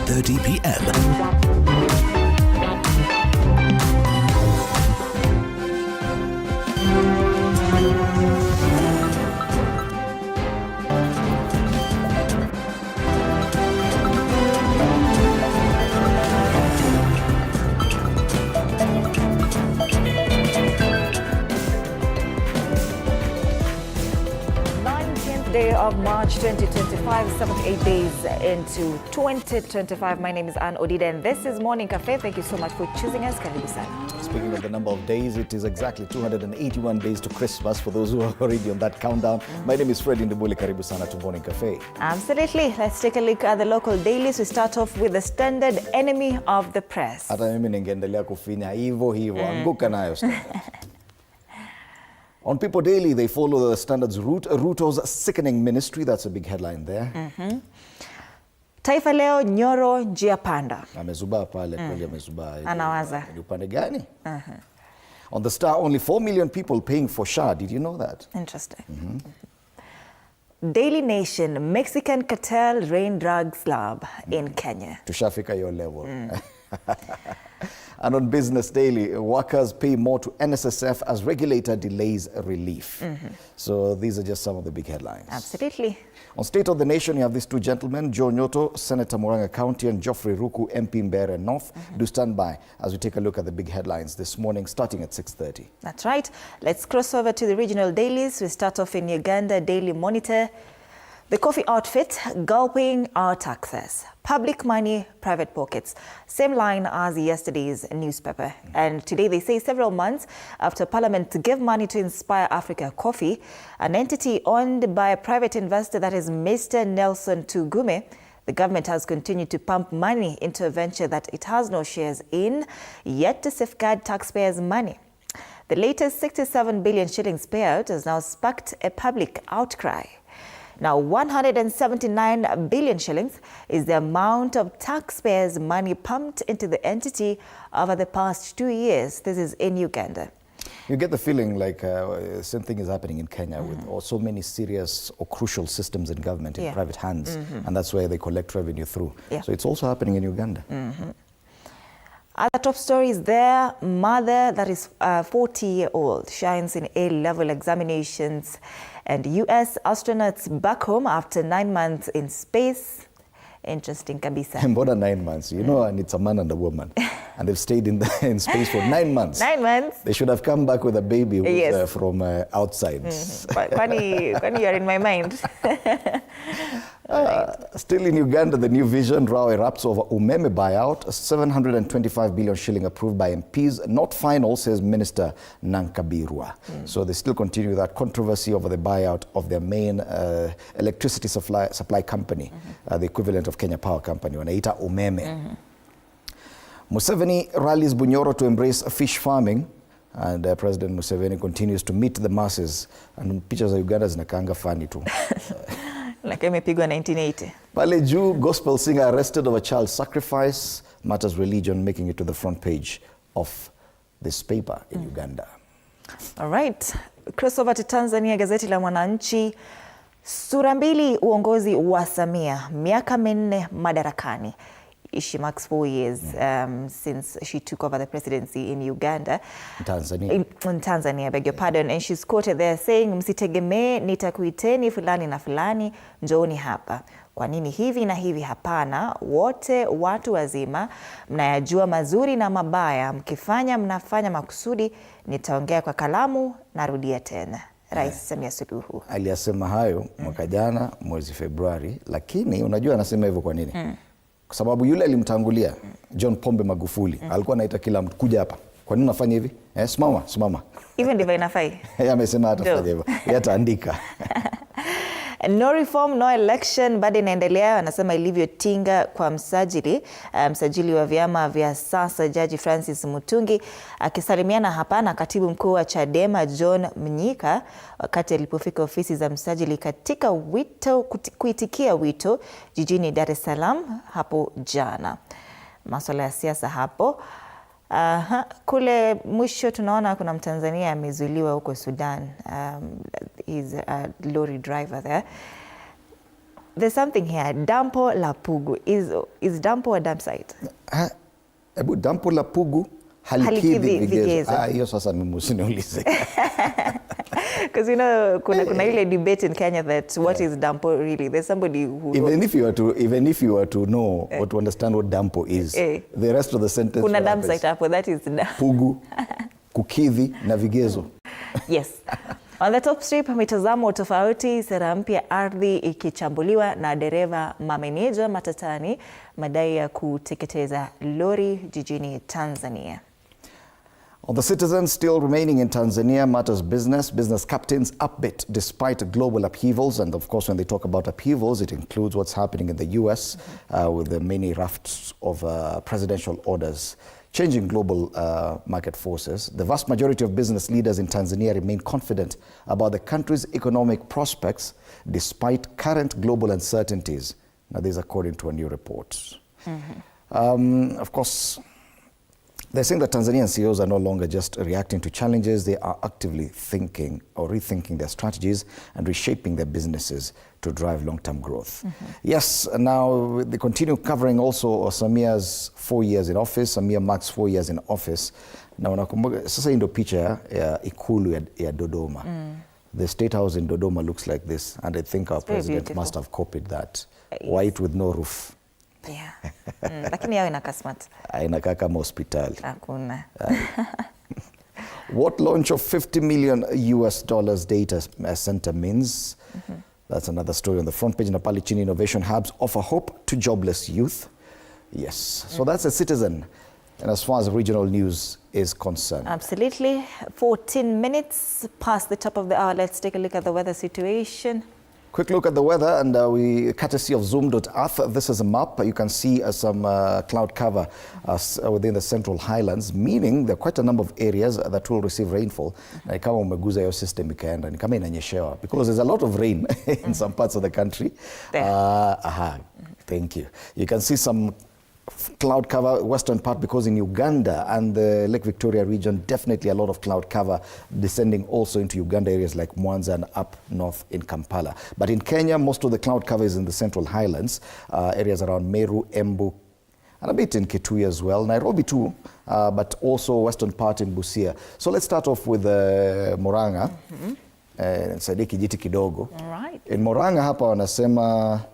9:30 p.m. Day of March 2025, 78 days into 2025. My name is Ann Odida and this is Morning Cafe. Thank you so much for choosing us. Karibu sana. Speaking of the number of days, it is exactly 281 days to Christmas for those who are already on that countdown. My name is Ndindi. Karibu sana to Morning Cafe. Absolutely. Let's take a look at the local dailies. We start off with the Standard, enemy of the press. Hata mimi ningeendelea kufinya hivyo anguka nayo. On People Daily, they follow the Standard's Ruto's sickening ministry. That's a big headline there. Taifa Leo, Nyoro njia panda. Amezubaa pale, kweli amezubaa. Anawaza. Ni upande gani? On the Star, only 4 million people paying for SHA. Did you know that? Interesting. Daily Nation, Mexican cartel rain drugs lab in Kenya. Tushafika your level. And on Business Daily, workers pay more to NSSF as regulator delays relief. So these are just some of the big headlines. Absolutely. On State of the Nation, you have these two gentlemen, Joe Nyoto, Senator Murang'a County, and Geoffrey Ruku, MP Mbeere North. Do stand by as we take a look at the big headlines this morning, starting at 6:30. That's right. Let's cross over to the regional dailies. We start off in Uganda, Daily Monitor. The coffee outfit, gulping our taxes. Public money, private pockets. Same line as yesterday's newspaper. And today they say several months after Parliament gave money to Inspire Africa Coffee, an entity owned by a private investor that is Mr. Nelson Tugume, the government has continued to pump money into a venture that it has no shares in, yet to safeguard taxpayers' money. The latest 67 billion shillings payout has now sparked a public outcry. Now, 179 billion shillings is the amount of taxpayers' money pumped into the entity over the past 2 years. This is in Uganda. You get the feeling like same thing is happening in Kenya with so many serious or crucial systems in government in private hands, and that's where they collect revenue through. So it's also happening in Uganda. Other top stories there, mother that is 40-year-old shines in A-level examinations, and US astronauts back home after 9 months in space. Interesting kabisa. More than 9 months. You know, and it's a man and a woman. And they've stayed in space for 9 months. 9 months. They should have come back with a baby from outside. Kwani you're in my mind. Still in Uganda, the new vision row erupts over Umeme buyout. 725 billion shilling approved by MPs. Not final, says Minister Nankabirwa. So they still continue that controversy over the buyout of their main electricity supply company, the equivalent of Kenya Power Company, wanaita Umeme. Museveni rallies Nyoro to embrace fish farming. And President Museveni continues to meet the masses. And pictures of Uganda zinakaanga funny too. Like imepigwa 1980. Pale juu, gospel singer arrested over child sacrifice, matters religion making it to the front page of this paper in Uganda. All right. Cross over to Tanzania, gazeti la Mwananchi. Sura mbili uongozi wa Samia, miaka 4 madarakani. She marks 4 years since she took over the presidency in Uganda. Tanzania. In Tanzania, beg your pardon. And she's quoted there saying, msitegemee nitakuiteni fulani na fulani, njooni hapa. Kwa nini hivi na hivi? Hapana, wote watu wazima, mnayajua mazuri na mabaya, mkifanya mnafanya makusudi, nitaongea kwa kalamu, narudia tena. Rais Samia Suluhu aliyasema hayo mwaka jana mwezi Februari, lakini unajua anasema hivyo kwa nini? Kwa sababu yule alimtangulia John Pombe Magufuli alikuwa anaita kila mtu kuja hapa. Kwa nini unafanya hivi? Simama. Even ndivyo inafai. Yeye amesema atafanya hivyo. Yeye ataandika. No reform, no election, bado inaendelea. Anasema ilivyotinga kwa msajili wa vyama vya sasa Jaji Francis Mutungi, akisalimiana hapa na katibu mkuu wa Chadema John Mnyika wakati alipofika ofisi za msajili katika kuitikia wito jijini Dar es Salaam hapo jana. Masuala ya siasa hapo. Kule mwisho tunaona kuna Mtanzania amezuiliwa huko Sudan. He's a lorry driver there. there's something here. Dampo la Pugu. Is dampo a dam site? Dampo la Pugu halikidhi vigezo. Hiyo sasa mimi usiniulize. Because you know kuna ile debate in Kenya that what is dampo really. There's somebody who even if you were to know or to understand what dampo is, the rest of the sentence kuna dam site hapo, that is Pugu, kukidhi na vigezo. Yes. On the top strip, mitazamo tofauti, sera mpya ardhi ikichambuliwa na dereva mameneja matatani, madai ya kuteketeza lori jijini Tanzania. On the Citizen, still remaining in Tanzania, matters business. Business captains upbeat despite global upheavals. And of course, when they talk about upheavals, it includes what's happening in the US with the many rafts of presidential orders changing global market forces. The vast majority of business leaders in Tanzania remain confident about the country's economic prospects despite current global uncertainties. Now, this is according to a new report. Of course, they're saying that Tanzanian CEOs are no longer just reacting to challenges, they are actively thinking or rethinking their strategies and reshaping their businesses to drive long-term growth. Yes, now they continue covering also Samia's 4 years in office. Samia marks 4 years in office. Now, sasa ndio picha ya ikulu ya Dodoma. The State House in Dodoma looks like this, and I think our president must have copied that. White with no roof. Yeah. Lakini yao inakaa smart. Inakaa kama hospitali. Hakuna. What launch of $50 million US data center means? That's another story on the front page. Napali Chini Innovation Hubs offer hope to jobless youth. Yes. So that's a Citizen. And as far as regional news is concerned. Absolutely. 14 minutes past the top of the hour. Let's take a look at the weather situation. Quick look at the weather, and we courtesy of Zoom.earth. This is a map. You can see some cloud cover within the central highlands, meaning there are quite a number of areas that will receive rainfall. Na kama umeguza your system ikaenda, ni kama inanyeshewa, because there's a lot of rain in some parts of the country. Thank you. You can see some cloud cover, western part, because in Uganda and the Lake Victoria region, definitely a lot of cloud cover descending also into Uganda areas like Mwanza and up north in Kampala. But in Kenya, most of the cloud cover is in the central highlands, areas around Meru, Embu, and a bit in Kitui as well, Nairobi too, but also western part in Busia. So let's start off with Murang'a, Sadiki Jiti kidogo. All right. In Murang'a hapa wanasema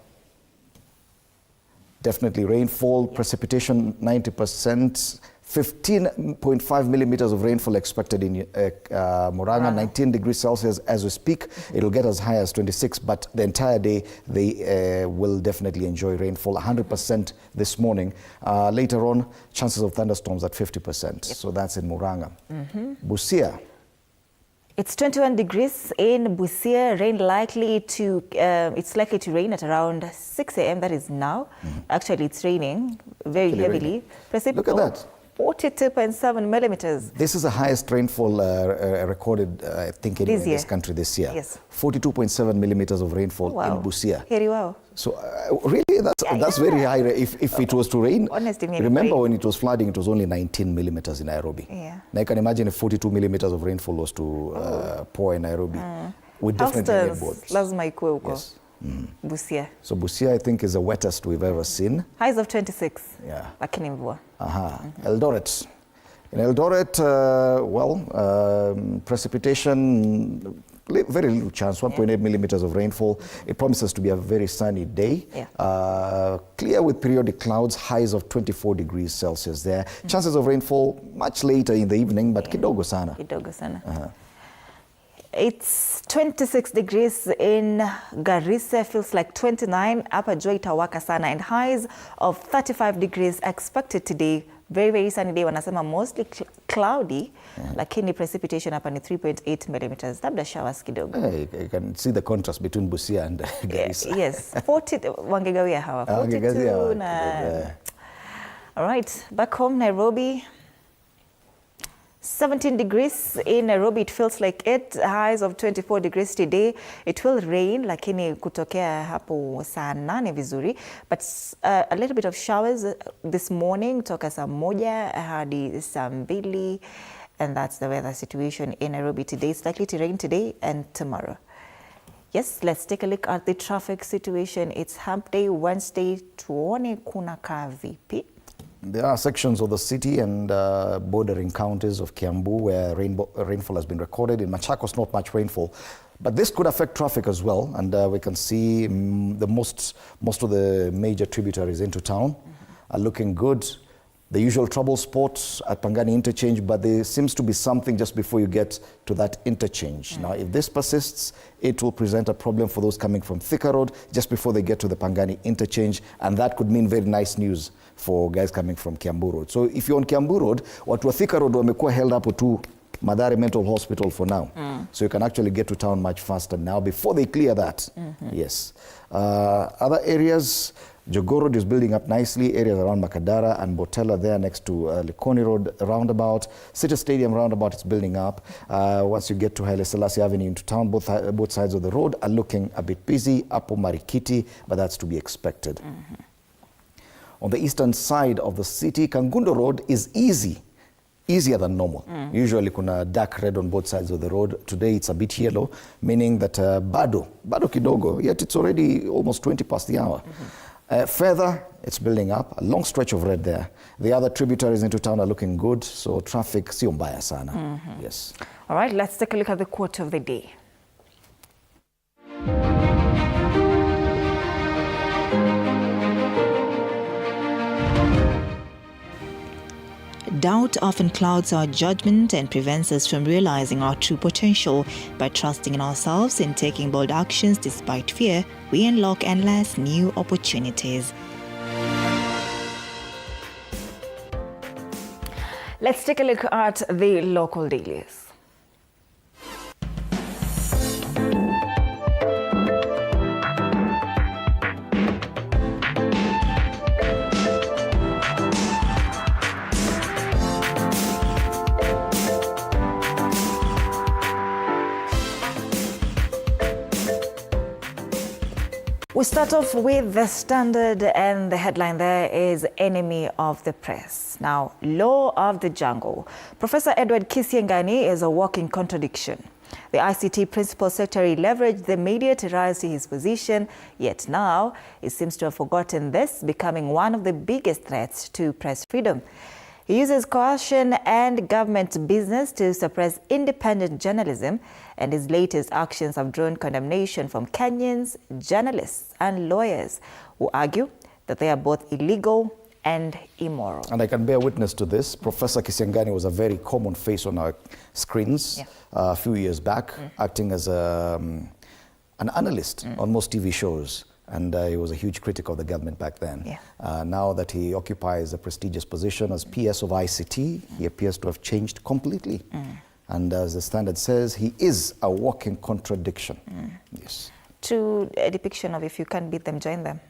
definitely rainfall, precipitation 90%, 15.5 millimeters of rainfall expected in Murang'a, 19 degrees Celsius as we speak. It'll get as high as 26, but the entire day they will definitely enjoy rainfall. 100% this morning. Later on, chances of thunderstorms at 50%. So that's in Murang'a. Busia. It's 21 degrees in Busia. Rain likely to, it's likely to rain at around 6 a.m. That is now. Actually, it's raining very heavily. Look at that. 42.7 millimeters. This is the highest rainfall recorded, I think, in this country this year. Yes. 42.7 millimeters of rainfall in Busia. Heri wow. So really, that's very high. If it was to rain, remember when it was flooding, it was only 19 millimeters in Nairobi. Yeah. Now you can imagine if 42 millimeters of rainfall was to pour in Nairobi. We definitely need boards. Lazima ikuwe huko. Yes. Busia. So Busia, I think, is the wettest we've ever seen. Highs of 26. Yeah. Lakini mvua. Eldoret. In Eldoret, precipitation, very little chance, 1.8 millimeters of rainfall. It promises to be a very sunny day. Clear with periodic clouds, highs of 24 degrees Celsius there. Chances of rainfall much later in the evening, but kidogo sana. Kidogo sana. It's 26 degrees in Garissa, feels like 29. Hapa jua itawaka sana, and highs of 35 degrees expected today. Very, very sunny day. Wanasema mostly cloudy, lakini precipitation hapa ni 3.8 millimeters. Labda showers kidogo. You can see the contrast between Busia and Garissa. Yes, 40, wangegawia hawa. 42 na... All right, back home, Nairobi. 17 degrees in Nairobi, it feels like it. Highs of 24 degrees today. It will rain, lakini kutokea hapo saa 8 vizuri. But a little bit of showers this morning, toka saa 1 hadi saa 2. And that's the weather situation in Nairobi today. It's likely to rain today and tomorrow. Yes, let's take a look at the traffic situation. It's Hump Day Wednesday. Tuone kunakaa vipi? There are sections of the city and bordering counties of Kiambu where rainfall has been recorded. In Machakos, not much rainfall. But this could affect traffic as well. And we can see most of the major tributaries into town are looking good. The usual trouble spots at Pangani interchange, but there seems to be something just before you get to that interchange. Now, if this persists, it will present a problem for those coming from Thika Road just before they get to the Pangani interchange, and that could mean very nice news for guys coming from Kiambu Road. So if you're on Kiambu Road, watu wa Thika Road wamekuwa held up to Mathare Mental Hospital for now. So you can actually get to town much faster now before they clear that. Yes. Other areas, Jogoo Road is building up nicely, areas around Makadara and Botella there next to Likoni Road roundabout. City Stadium roundabout is building up. Once you get to Haile Selassie Avenue into town, both sides of the road are looking a bit busy. Apo Marikiti, but that's to be expected. On the eastern side of the city, Kangundo Road is easier than normal. Usually kuna dark red on both sides of the road. Today it's a bit yellow, meaning that bado kidogo, yet it's already almost 20 past the hour. Further, it's building up, a long stretch of red there. The other tributaries into town are looking good, so traffic sio mbaya sana. Yes. All right, let's take a look at the quote of the day. Doubt often clouds our judgment and prevents us from realizing our true potential. By trusting in ourselves and taking bold actions despite fear, we unlock endless new opportunities. Let's take a look at the local dailies. We start off with the Standard, and the headline there is Enemy of the Press. Now, Law of the Jungle. Professor Edward Kisiangani is a walking contradiction. The ICT Principal Secretary leveraged the media to rise to his position, yet now he seems to have forgotten this, becoming one of the biggest threats to press freedom. He uses coercion and government business to suppress independent journalism, and his latest actions have drawn condemnation from Kenyans, journalists and lawyers who argue that they are both illegal and immoral. And I can bear witness to this. Professor Kisiangani was a very common face on our screens a few years back, acting as an analyst on most TV shows. And he was a huge critic of the government back then. Now that he occupies a prestigious position as PS of ICT, he appears to have changed completely. And as the Standard says, he is a walking contradiction. Yes. True depiction of if you can't beat them, join them.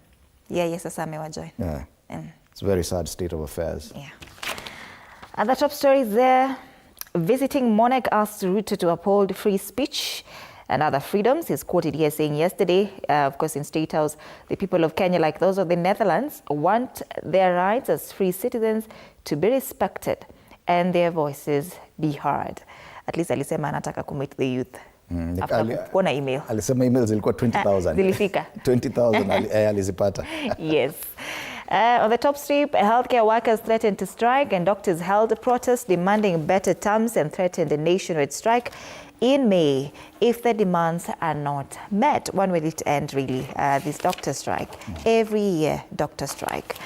Yes, join. Yeah. It's a very sad state of affairs. And the top story there, visiting monarch asks Ruto to uphold free speech and other freedoms. He's quoted here saying yesterday, of course in State House, the people of Kenya, like those of the Netherlands, want their rights as free citizens to be respected and their voices be heard. At least alisema anataka commit the youth. After kuona email. Alisema emails zilikuwa 20,000. Zilifika. 20,000 alizipata. Yes. On the top strip, healthcare workers threatened to strike and doctors held a protest demanding better terms and threatened a nationwide strike in May if the demands are not met. When will it end, really, this doctor strike? Every year, doctor strike.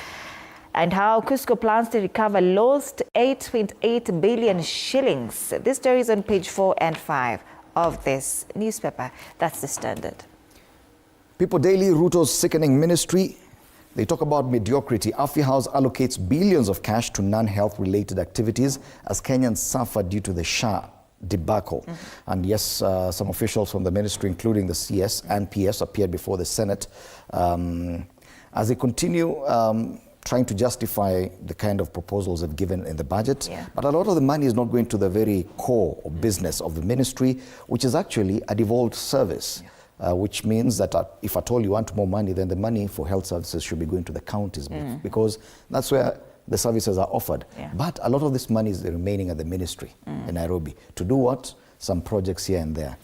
And how Cusco plans to recover lost 8.8 billion shillings. This story is on page 4 and 5 of this newspaper. That's the Standard. People Daily, Ruto's sickening ministry. They talk about mediocrity. Afya House allocates billions of cash to non-health related activities as Kenyans suffer due to the SHA debacle. And yes, some officials from the ministry, including the CS and PS, appeared before the Senate as they continue trying to justify the kind of proposals they've given in the budget. But a lot of the money is not going to the very core or business of the ministry, which is actually a devolved service. Which means that if at all you want more money, then the money for health services should be going to the counties because that's where the services are offered. But a lot of this money is remaining at the ministry in Nairobi. To do what? Some projects here and there.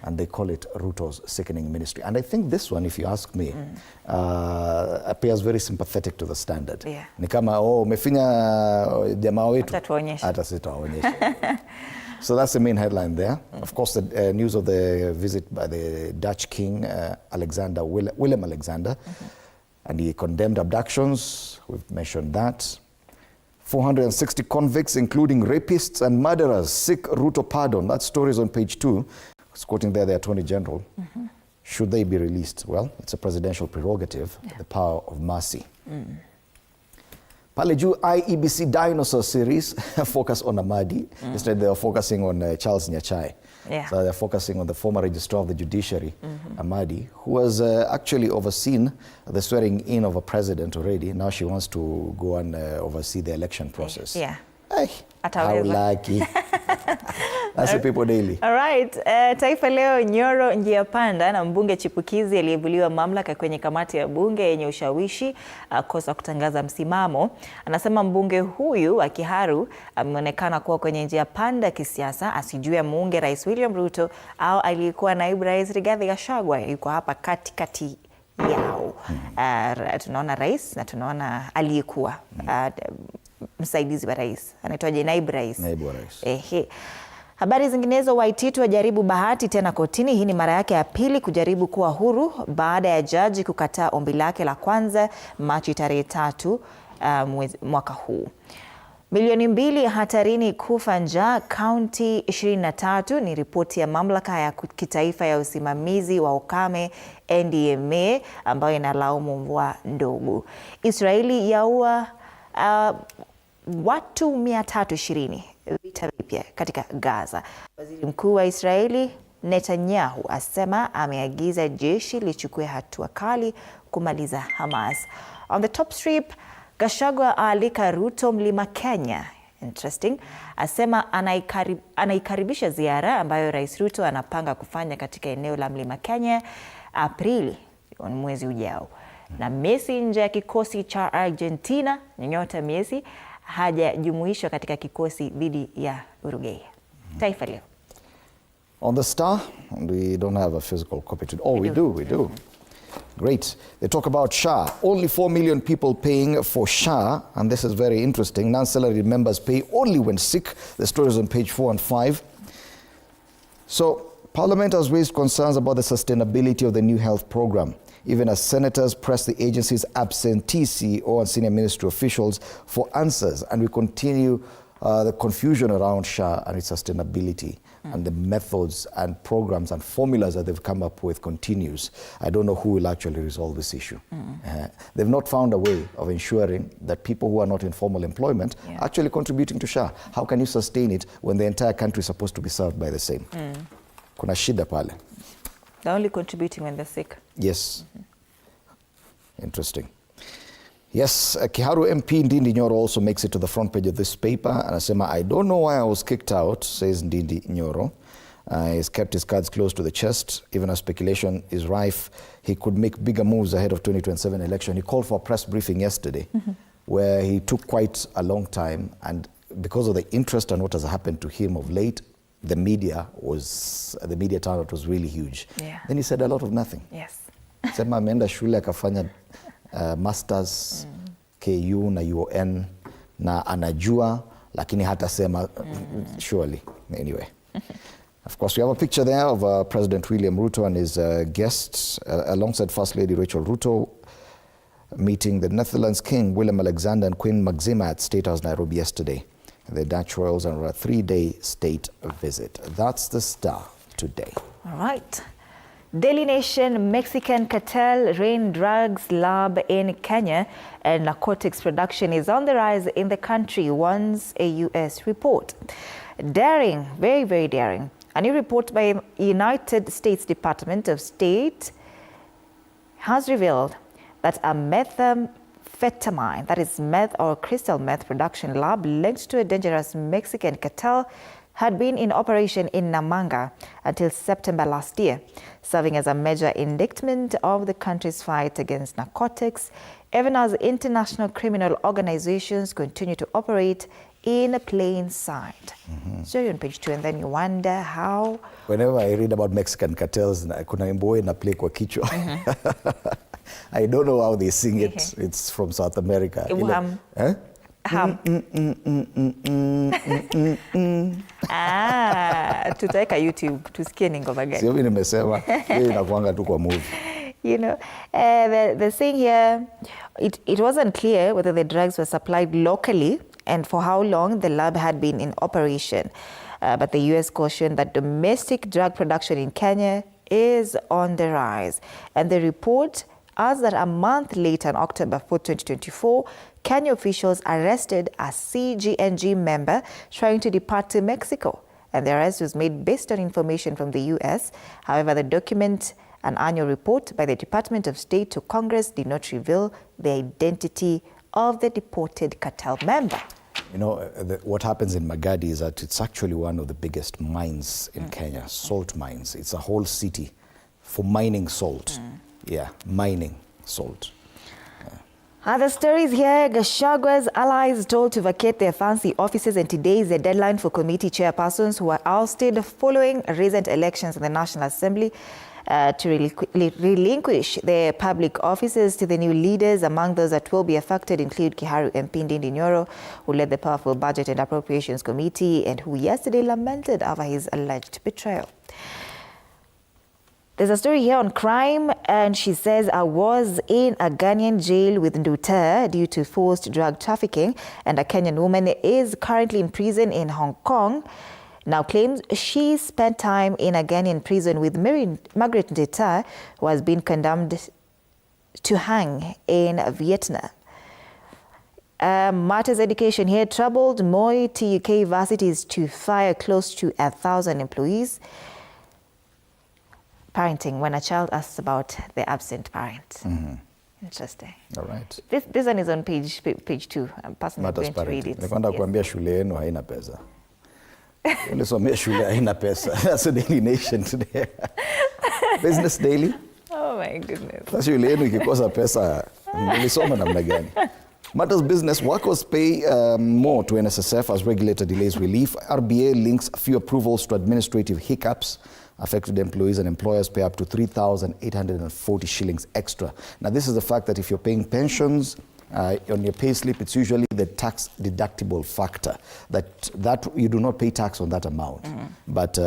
and they call it Ruto's sickening ministry. And I think this one, if you ask me, appears very sympathetic to the Standard. Yeah. Ni kama, umefinya jamaa wetu, hata sitaonyesha. So that's the main headline there. Of course, the news of the visit by the Dutch king, Willem Alexander, and he condemned abductions. We've mentioned that. 460 convicts, including rapists and murderers, seek Ruto pardon. That story is on page 2. It's quoting there the Attorney General. Should they be released? Well, it's a presidential prerogative, the power of mercy. Pale juu IEBC Dinosaur series focus on Amadi. Instead, they are focusing on Charles Nyachai. Yeah. So they're focusing on the former registrar of the judiciary, Amadi, who has actually overseen the swearing in of a president already. Now she wants to go and oversee the election process. Yeah. Hey, how lucky. That's the People Daily. All right. Taifa Leo, Nyoro njia panda na mbunge chipukizi aliyevuliwa mamlaka kwenye kamati ya bunge yenye ushawishi kosa kutangaza msimamo. Anasema mbunge huyu wa Kiharu ameonekana kuwa kwenye njia panda kisiasa, asijue muunge Rais William Ruto au aliyekuwa naibu rais Rigathi Gachagua. Yuko hapa katikati yao. Tunaona rais na tunaona aliyekuwa msaidizi wa rais. Anaitwaje? Naibu rais. Naibu wa rais. Habari zinginezo, Waititu wajaribu bahati tena kotini. Hii ni mara yake ya pili kujaribu kuwa huru baada ya jaji kukataa ombi lake la kwanza Machi tarehe 3 mwaka huu. Milioni 2 hatarini kufa njaa kaunti 23 ni ripoti ya mamlaka ya kitaifa ya usimamizi wa ukame NDMA ambayo inalaumu mvua ndogo. Israeli yaua watu 320 vita vipya katika Gaza. Waziri Mkuu wa Israeli Netanyahu asema ameagiza jeshi lichukue hatua kali kumaliza Hamas. On the top strip, Gachagua aalika Ruto Mlima Kenya. Interesting. Asema anaikaribisha ziara ambayo Rais Ruto anapanga kufanya katika eneo la Mlima Kenya Aprili, mwezi ujao. Na Messi nje ya kikosi cha Argentina, nyota Messi hajajumuishwa katika kikosi dhidi ya Uruguay. Taifa Leo. On the Star, we don't have a physical copy today. Oh, we do. Great. They talk about SHA. Only 4 million people paying for SHA, and this is very interesting. Non-salaried members pay only when sick. The story is on page 4 and 5. So, Parliament has raised concerns about the sustainability of the new health program, even as senators press the agency's absentee CEO and senior ministry officials for answers. And we continue the confusion around SHA and its sustainability and the methods and programs and formulas that they've come up with continues. I don't know who will actually resolve this issue. They've not found a way of ensuring that people who are not in formal employment are actually contributing to SHA. How can you sustain it when the entire country is supposed to be served by the same? Kuna shida pale. They're only contributing when they're sick. Yes. Interesting. Yes, Kiharu MP Ndindi Nyoro also makes it to the front page of this paper. And Asema, I don't know why I was kicked out, says Ndindi Nyoro. He's kept his cards close to the chest. Even as speculation is rife, he could make bigger moves ahead of 2027 election. He called for a press briefing yesterday, where he took quite a long time. And because of the interest and what has happened to him of late, the media turnout was really huge. Yeah. Then he said a lot of nothing. Yes. Sema ameenda shule akafanya masters KU na UON na anajua lakini hata sema surely anyway. Of course, we have a picture there of President William Ruto and his guests alongside First Lady Rachel Ruto meeting the Netherlands King Willem Alexander and Queen Maxima at State House Nairobi yesterday. The Dutch royals on a 3-day state visit. That's the Star today. All right. Daily Nation, Mexican cartel rain drugs lab in Kenya and narcotics production is on the rise in the country, warns a U.S. report. Daring, very, very daring. A new report by United States Department of State has revealed that a methamphetamine, that is meth or crystal meth production lab linked to a dangerous Mexican cartel had been in operation in Namanga until September last year, serving as a major indictment of the country's fight against narcotics, even as international criminal organizations continue to operate in plain sight. Story on page 2, and then you wonder how. Whenever I read about Mexican cartels, kuna wimbo na play kwa kichwa. I don't know how they sing it. It's from South America. Tutaweka YouTube tusikie ni ngoma gani. Sio mimi nimesema, hiyo inakuanga tu kwa movie. You know, the thing here, it wasn't clear whether the drugs were supplied locally and for how long the lab had been in operation. But the US cautioned that domestic drug production in Kenya is on the rise. And the report adds that a month later, on October 4, 2024, Kenya officials arrested a CGNG member trying to depart to Mexico. And the arrest was made based on information from the US. However, the document, an annual report by the Department of State to Congress, did not reveal the identity of the deported cartel member. You know, what happens in Magadi is that it's actually one of the biggest mines in Kenya, salt mines. It's a whole city for mining salt. Yeah, mining salt. Other stories here, Gachagwa's allies told to vacate their fancy offices, and today is the deadline for committee chairpersons who were ousted following recent elections in the National Assembly to relinquish their public offices to the new leaders. Among those that will be affected include Kiharu MP Ndindi Nyoro, who led the powerful Budget and Appropriations Committee and who yesterday lamented over his alleged betrayal. There's a story here on crime, and she says, I was in a Ghanaian jail with Nduta due to forced drug trafficking, and a Kenyan woman is currently in prison in Hong Kong. Now claims she spent time in a Ghanaian prison with Margaret Ndeta, who has been condemned to hang in Vietnam. Matters education here troubled. Moi TUK varsities to fire close to 1,000 employees. Parenting, when a child asks about the absent parent. Interesting. All right. This one is on page 2. I'm personally going to read it. Nakwenda kuambia shule yenu haina pesa. Ulisomea shule haina pesa. That's the Daily Nation today. Business Daily. Oh my goodness. Sasa shule yenu ikikosa pesa, ulisoma namna gani? Matters business, workers pay more to NSSF as regulator delays relief. RBA links few approvals to administrative hiccups. Affected employees and employers pay up to 3,840 shillings extra. Now, this is the fact that if you're paying pensions on your pay slip, it's usually the tax deductible factor that you do not pay tax on that amount. But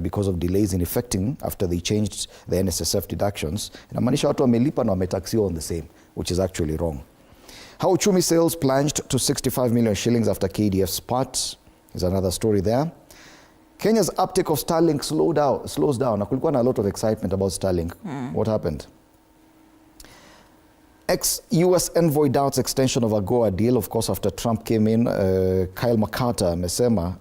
because of delays in effecting after they changed the NSSF deductions, inamaanisha watu wamelipa na wametaxiwa on the same, which is actually wrong. How Uchumi sales plunged to 65 million shillings after KDF spat is another story there. Kenya's uptake of Starlink slows down. Na kulikuwa na a lot of excitement about Starlink. What happened? Ex-US envoy doubts extension of AGOA deal, of course, after Trump came in. Kyle McCarter amesema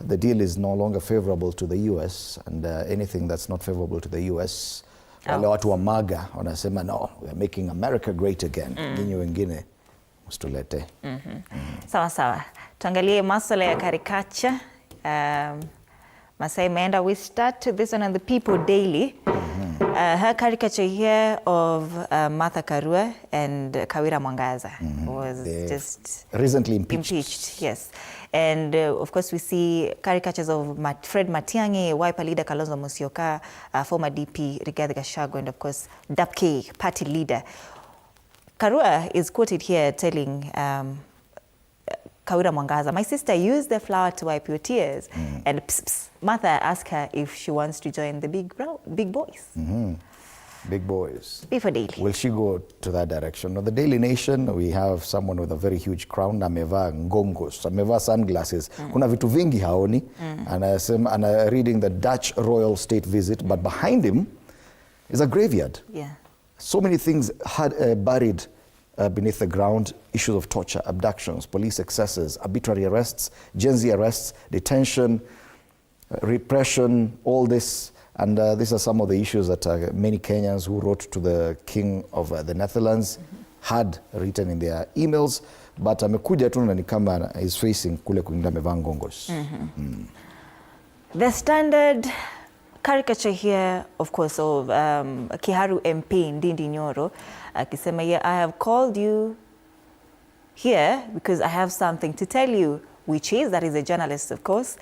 the deal is no longer favorable to the US, and anything that's not favorable to the US, wale watu wa MAGA wanasema no, we are making America great again. Nyinyi wengine msitulete. Sawa sawa. Tuangalie masuala ya caricature. Masai Menda, we start this one on the People Daily. Her caricature here of Martha Karua and Kawira Mwangaza was just recently impeached. Yes. And of course we see caricatures of Fred Matiang'i, Wiper leader Kalonzo Musyoka, former DP Rigathi Gachagua, and of course DAP-K party leader. Karua is quoted here telling Kawira Mwangaza, my sister, use the flour to wipe your tears. And Martha asked her if she wants to join the big boys. Big boys. People Daily. Will she go to that direction? On the Daily Nation, we have someone with a very huge crown, amevaa ngongos, amevaa sunglasses. Kuna vitu vingi haoni. And reading the Dutch royal state visit, but behind him is a graveyard. Yeah. So many things had buried beneath the ground, issues of torture, abductions, police excesses, arbitrary arrests, Gen Z arrests, detention, repression, all this. And these are some of the issues that many Kenyans who wrote to the King of the Netherlands had written in their emails. But amekuja tu na ni kama is facing kule kuingia amevaa ngongos. The standard caricature here, of course, of Kiharu MP Ndindi Nyoro, akisema, I have called you here because I have something to tell you, which is, that is a journalist, of course.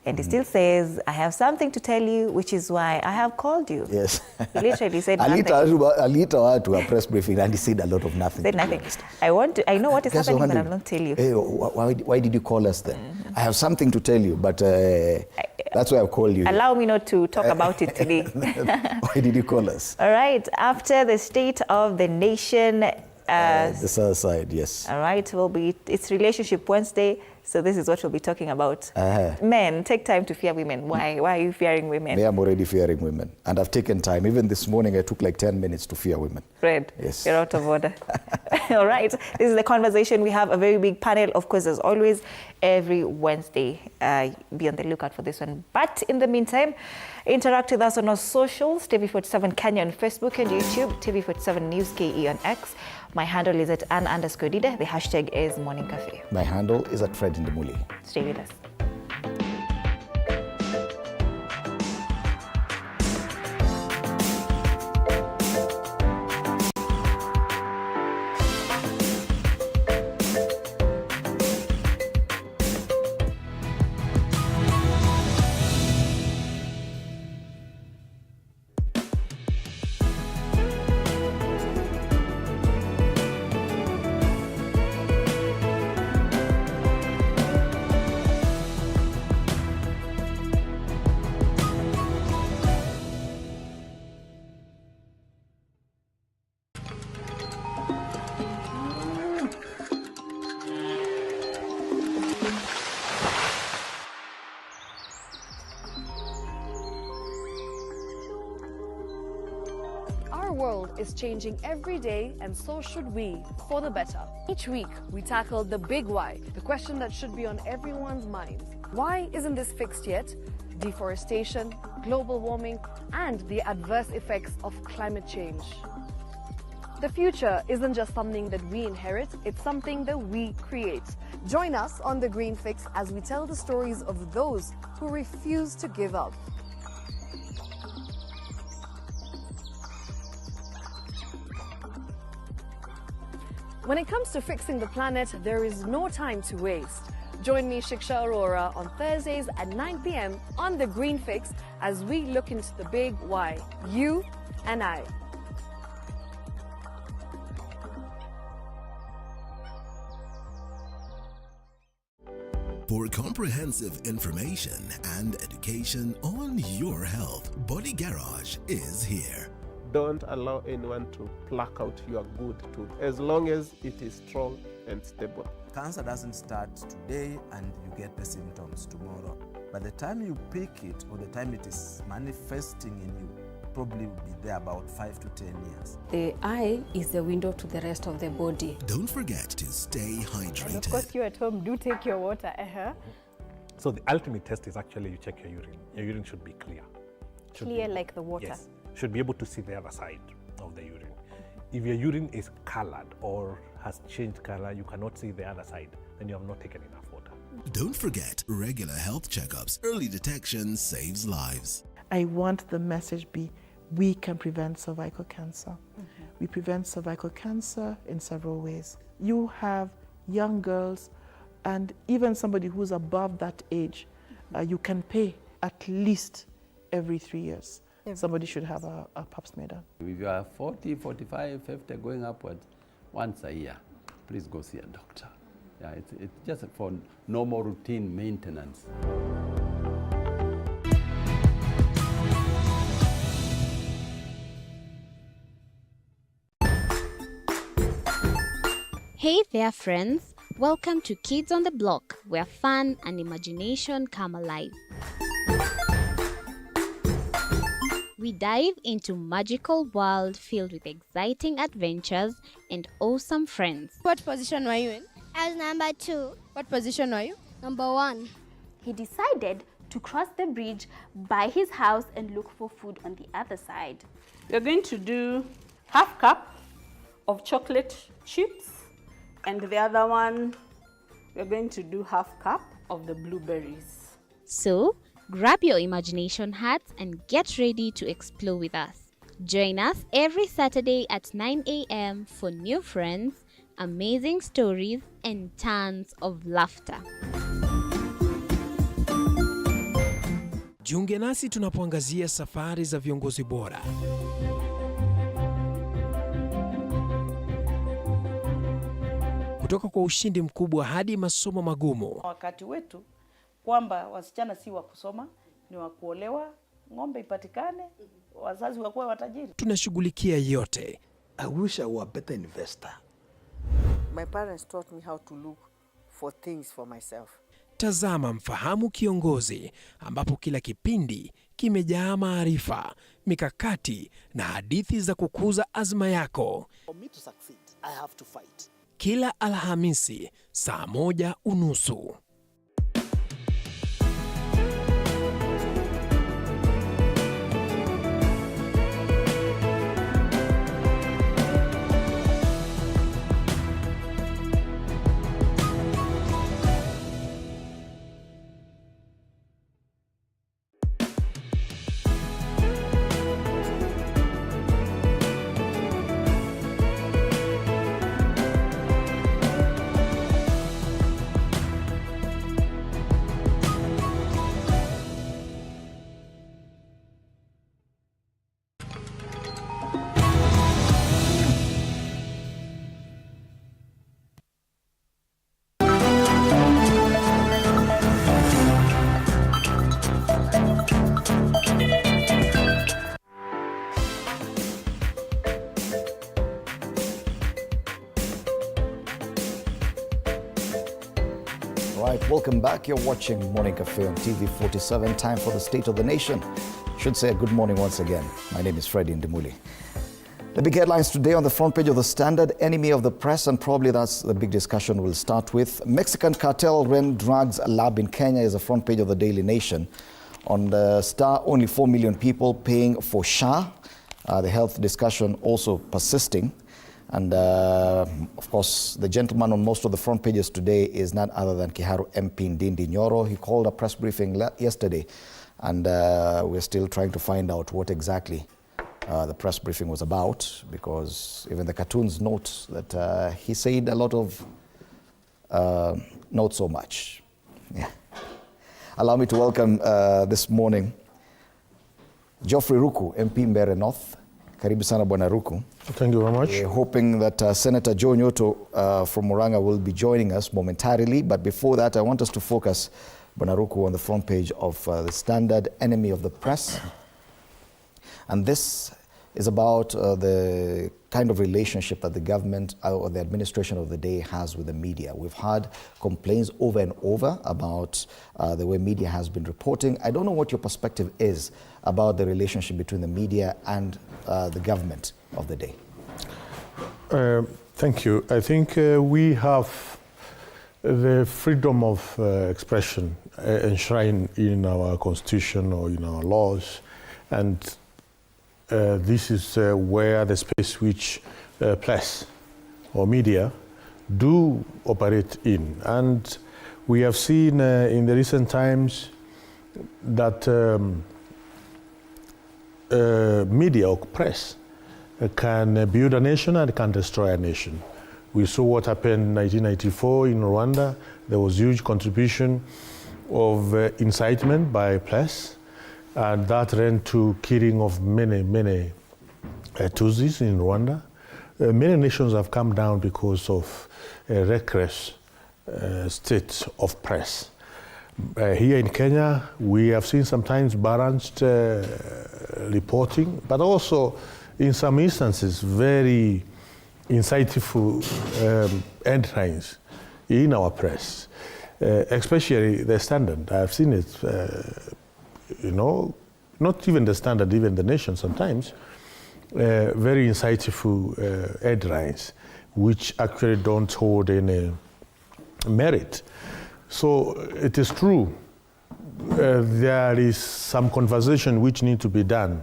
And he still says, I have something to tell you, which is why I have called you. Yes. He literally said nothing. Alita to a press briefing and he said a lot of nothing. Said nothing. I know what is happening, but I will not tell you. Hey, why did you call us then? I have something to tell you, but that's why I called you. Allow me not to talk about it today. Why did you call us? All right. After the State of the Nation. The south side, yes. All right. It's Relationship Wednesday. So this is what we'll be talking about. Men, take time to fear women. Why are you fearing women? I'm already fearing women. And I've taken time. Even this morning, I took like 10 minutes to fear women. Fred, yes. You're out of order. All right. This is the conversation. We have a very big panel, of course, as always, every Wednesday. Be on the lookout for this one. But in the meantime, interact with us on our socials, TV47 Kenya on Facebook and YouTube, TV47 News KE on X. My handle is at Ann_Dida. The hashtag is Morning Cafe. My handle is at Fred Ndimuli. Stay with us. Our world is changing every day, and so should we, for the better. Each week, we tackle the big why, the question that should be on everyone's minds. Why isn't this fixed yet? Deforestation, global warming, and the adverse effects of climate change. The future isn't just something that we inherit, it's something that we create. Join us on The Green Fix as we tell the stories of those who refuse to give up. When it comes to fixing the planet, there is no time to waste. Join me, Shiksha Arora, on Thursdays at 9 p.m. on The Green Fix as we look into the big why, you and I. For comprehensive information and education on your health, Body Garage is here. Don't allow anyone to pluck out your good tooth as long as it is strong and stable. Cancer doesn't start today and you get the symptoms tomorrow. By the time you pick it or the time it is manifesting in you, probably will be there about 5 to 10 years. The eye is the window to the rest of the body. Don't forget to stay hydrated. And of course, you at home do take your water. So the ultimate test is actually you check your urine. Your urine should be clear. Clear like the water? Yes. Should be able to see the other side of the urine. If your urine is colored or has changed color, you cannot see the other side, then you have not taken enough water. Don't forget regular health checkups. Early detection saves lives. I want the message be, we can prevent cervical cancer. We prevent cervical cancer in several ways. You have young girls and even somebody who's above that age, you can pay at least every 3 years. Somebody should have a pap smear done. If you are 40, 45, 50, going upwards, once a year, please go see a doctor. Yeah, it's just for normal routine maintenance. Hey there, friends. Welcome to Kids on the Block, where fun and imagination come alive. We dive into magical world filled with exciting adventures and awesome friends. What position were you in? I was number 2. What position were you? Number 1. He decided to cross the bridge by his house and look for food on the other side. We're going to do half cup of chocolate chips, and the other one, we're going to do half cup of the blueberries. So, grab your imagination hats and get ready to explore with us. Join us every Saturday at 9 a.m. for new friends, amazing stories, and tons of laughter. Jiunge nasi tunapoangazia safari za viongozi bora. Kutoka kwa ushindi mkubwa hadi masomo magumu. Wakati wetu kwamba wasichana si wa kusoma, ni wa kuolewa, ng'ombe ipatikane, wazazi wakuwe watajiri. Tunashughulikia yote. I wish I were a better investor. My parents taught me how to look for things for myself. Tazama Mfahamu Kiongozi, ambapo kila kipindi kimejaa maarifa, mikakati na hadithi za kukuza azma yako. For me to succeed, I have to fight. Kila Alhamisi saa 1:30. Right, welcome back. You're watching Morning Cafe on TV 47. Time for the State of the Nation. Should say good morning once again. My name is Freddie Ndimuli. The big headlines today on the front page of the Standard: enemy of the press, and probably that's the big discussion we'll start with. Mexican cartel rent drugs lab in Kenya is the front page of the Daily Nation. On the Star, only 4 million people paying for SHA. The health discussion also persisting. And of course, the gentleman on most of the front pages today is none other than Kiharu MP Ndindi Nyoro. He called a press briefing yesterday, and we're still trying to find out what exactly the press briefing was about, because even the cartoons note that he said a lot of not so much. Yeah. Allow me to welcome this morning Geoffrey Ruku, MP Mbeere North. Karibu sana Bwana Ruku. Thank you very much. We're hoping that Senator Joe Nyoto from Murang'a will be joining us momentarily. But before that, I want us to focus, Bwana Ruku, on the front page of the Standard: enemy of the press. And this is about the kind of relationship that the government or the administration of the day has with the media. We've had complaints over and over about the way media has been reporting. I don't know what your perspective is about the relationship between the media and the government of the day. Thank you. I think we have the freedom of expression enshrined in our constitution or in our laws, and this is where the space which press or media do operate in. And we have seen in the recent times that media or press can build a nation and can destroy a nation. We saw what happened in 1994 in Rwanda. There was huge contribution of incitement by press, and that ran to killing of many Tutsis in Rwanda. Many nations have come down because of a reckless state of press. Here in Kenya, we have seen sometimes balanced reporting, but also in some instances very insightful headlines in our press, especially the Standard. I've seen it, you know, not even the Standard, even the Nation sometimes, very insightful headlines, which actually don't hold any merit. So it is true, there is some conversation which need to be done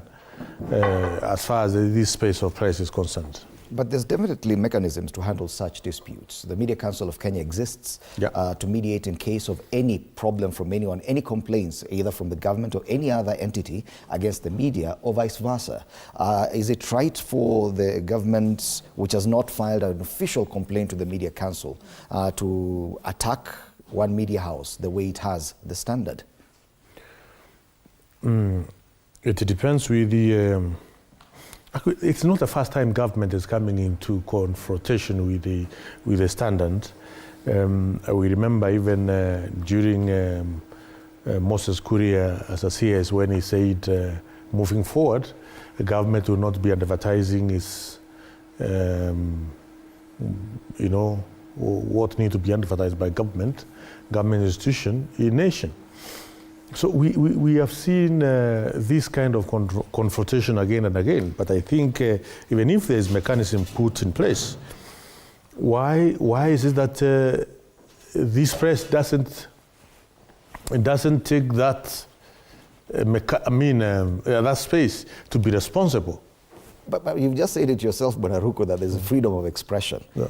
as far as this space of press is concerned. But there's definitely mechanisms to handle such disputes. The Media Council of Kenya exists to mediate in case of any problem from anyone, any complaints, either from the government or any other entity against the media or vice versa. Is it right for the government, which has not filed an official complaint to the Media Council, to attack one media house the way it has, the Standard? It depends with the... it's not the first time government is coming into confrontation with the Standard. We remember even during Moses Kuria as a CS when he said, moving forward, the government will not be advertising its, what need to be advertised by government institution in nation. So we have seen this kind of confrontation again and again, but I think even if there is mechanism put in place, why is it that this press doesn't take that that space to be responsible? But you've just said it yourself, Bonaruko, that there's freedom of expression. Yeah.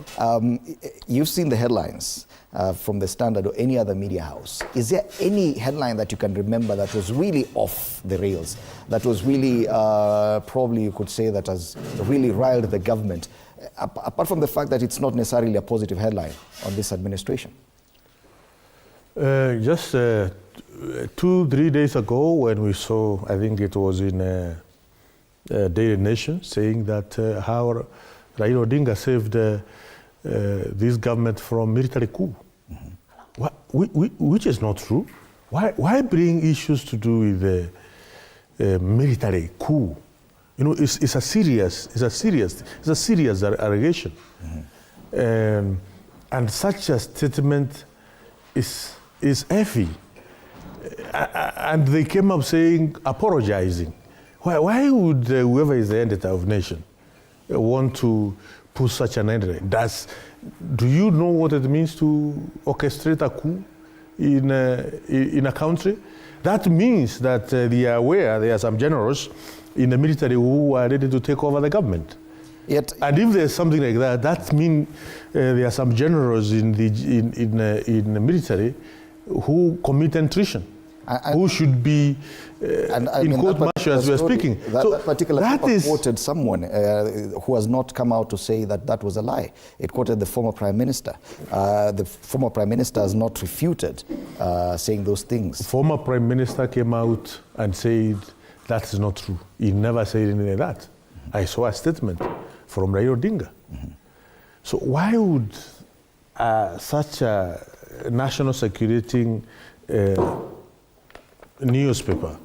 You've seen the headlines from the Standard or any other media house. Is there any headline that you can remember that was really off the rails, that was really, probably you could say that has really riled the government, apart from the fact that it's not necessarily a positive headline on this administration? Just 2-3 days ago when we saw, I think it was in Daily Nation, saying that how Raila Odinga saved this government from military coup, which is not true. Why bring issues to do with the military coup? It's a serious allegation, and such a statement is heavy. And they came up saying, apologizing. Why would whoever is the editor of Nation want to put such an end? Do you know what it means to orchestrate a coup in a country? That means that they are aware there are some generals in the military who are ready to take over the government. And if there's something like that, that means there are some generals in the military who commit treason. Who should be in court martial as we are speaking. That particular paper quoted someone who has not come out to say that that was a lie. It quoted the former Prime Minister. The former Prime Minister has not refuted saying those things. The former Prime Minister came out and said that is not true. He never said anything like that. I saw a statement from Raila Odinga. So why would such a national security newspaper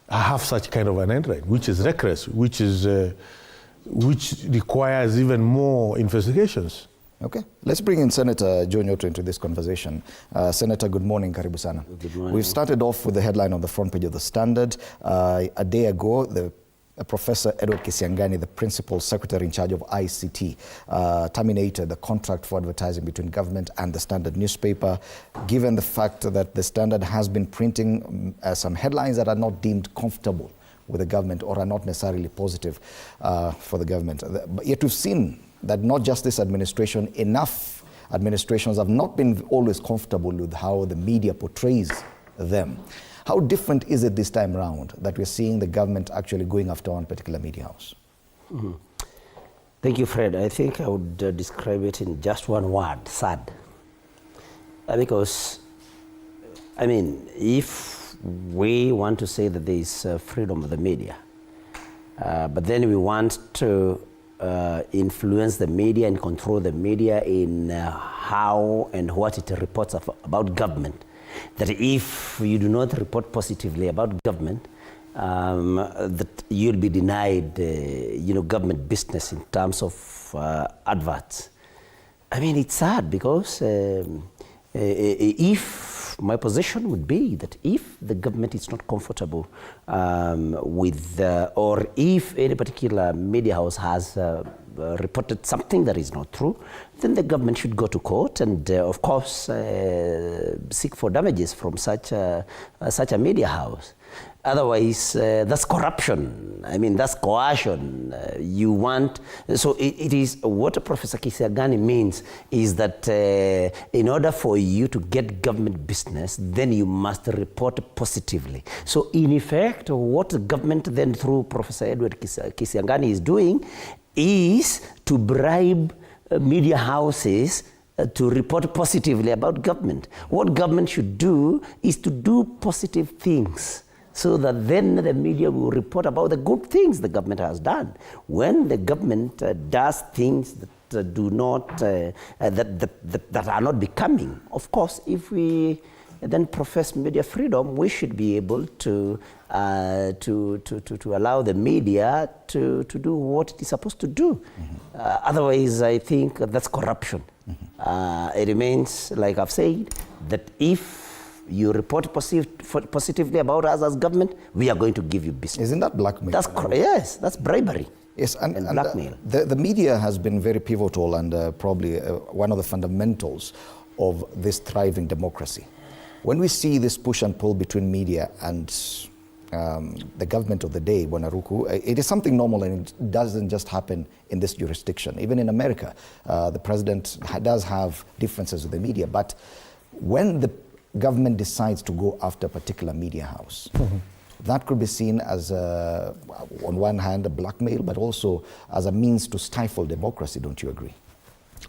have such kind of an headline, which is reckless, which requires even more investigations? Okay, let's bring in Senator Joe Nyoro into this conversation. Senator, good morning, karibu sana. Good morning. We've started off with the headline on the front page of the Standard. A day ago, Professor Edward Kisiangani, the Principal Secretary in charge of ICT, terminated the contract for advertising between government and the Standard newspaper, given the fact that the Standard has been printing some headlines that are not deemed comfortable with the government or are not necessarily positive for the government. But yet we've seen that not just this administration, enough administrations have not been always comfortable with how the media portrays them. How different is it this time around that we're seeing the government actually going after one particular media house? Thank you, Fred. I think I would describe it in just one word, sad. Because, if we want to say that there is freedom of the media, but then we want to influence the media and control the media in how and what it reports about government, that if you do not report positively about government, that you'll be denied, government business in terms of adverts. It's sad because if my position would be that if the government is not comfortable with, or if any particular media house has reported something that is not true, then the government should go to court and, of course, seek for damages from such a media house. Otherwise, that's corruption. I mean, that's coercion. You want, so it is, what Professor Kisiangani means is that in order for you to get government business, then you must report positively. So in effect, what the government then through Professor Edward Kisiangani is doing is to bribe media houses to report positively about government. What government should do is to do positive things, so that then the media will report about the good things the government has done. When the government does things that do not, that are not becoming, of course, if we then profess media freedom, we should be able to allow the media to do what it is supposed to do. Otherwise, I think that's corruption. It remains, like I've said, that if you report positively about us as government, we are going to give you business. Isn't that blackmail? Yes, that's bribery. Yes, and blackmail. The media has been very pivotal and probably one of the fundamentals of this thriving democracy. When we see this push and pull between media and the government of the day, Bwana, it is something normal, and it doesn't just happen in this jurisdiction. Even in America, the president does have differences with the media, but when the government decides to go after a particular media house, that could be seen as, on one hand, a blackmail, but also as a means to stifle democracy. Don't you agree?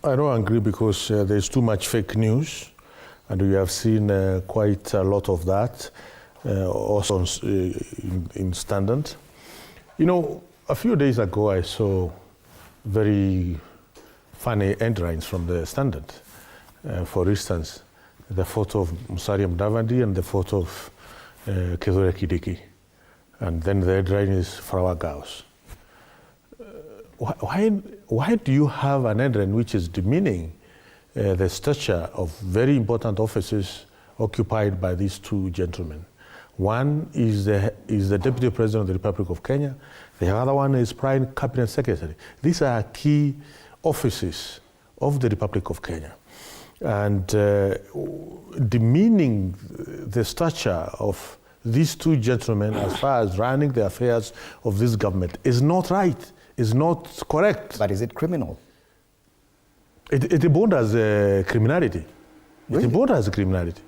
I don't agree, because there's too much fake news, and we have seen quite a lot of that also in Standard. You know, a few days ago I saw very funny headlines from the Standard. For instance, the photo of Musalia Mudavadi and the photo of Kithure Kindiki. And then the headline is Flower Girls. Why do you have an headline which is demeaning the stature of very important offices occupied by these two gentlemen? One is the Deputy President of the Republic of Kenya. The other one is Prime Cabinet Secretary. These are key offices of the Republic of Kenya. And demeaning the stature of these two gentlemen as far as running the affairs of this government is not right, is not correct. But is it criminal? It borders criminality. Really? It borders criminality.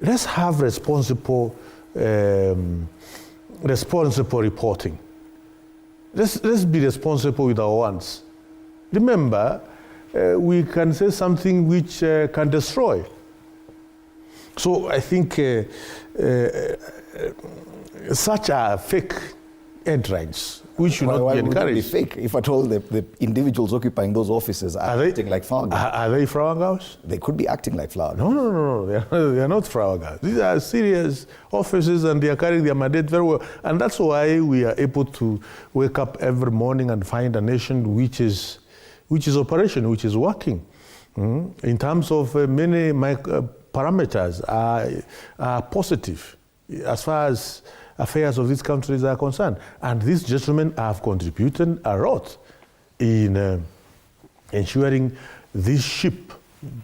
Let's have responsible reporting. Let's be responsible with our ones. Remember, we can say something which can destroy. So I think such a fake headlines, we should not be encouraged. Why would it be fake if at all the individuals occupying those offices are acting like flower girls? Are they flower girls? They could be acting like flower girls. No. They are not flower girls. These are serious offices, and they are carrying their mandate very well. And that's why we are able to wake up every morning and find a nation which is operational, which is working. In terms of many parameters are positive as far as affairs of these countries are concerned. And these gentlemen have contributed a lot in ensuring this ship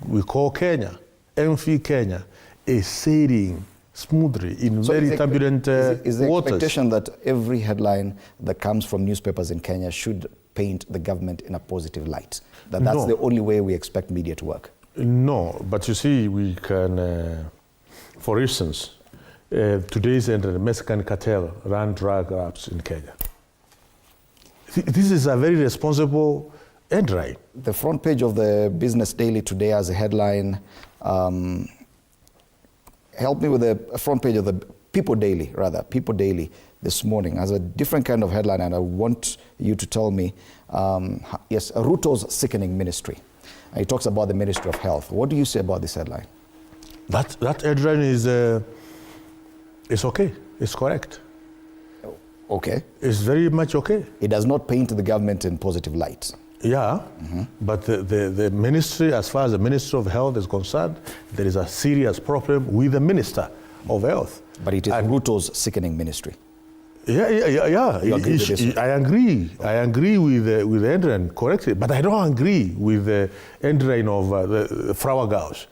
we call Kenya, MV Kenya, is sailing smoothly in very turbulent waters. Is the expectation that every headline that comes from newspapers in Kenya should paint the government in a positive light? That's the only way we expect media to work? No, but you see, we can, for instance, today's Mexican cartel ran drug ups in Kenya. This is a very responsible headline. The front page of the Business Daily today has a headline. Help me with the front page of the People Daily this morning has a different kind of headline, and I want you to tell me, yes, Ruto's sickening ministry. And he talks about the Ministry of Health. What do you say about this headline? That headline is okay. It's correct. Okay. It's very much okay. It does not paint the government in positive light. Yeah, but the ministry, as far as the Ministry of Health is concerned, there is a serious problem with the Minister of Health. But it is Ruto's sickening ministry. Yeah. You agree with this? I agree with the headline correctly, but I don't agree with the headline of the flower girls.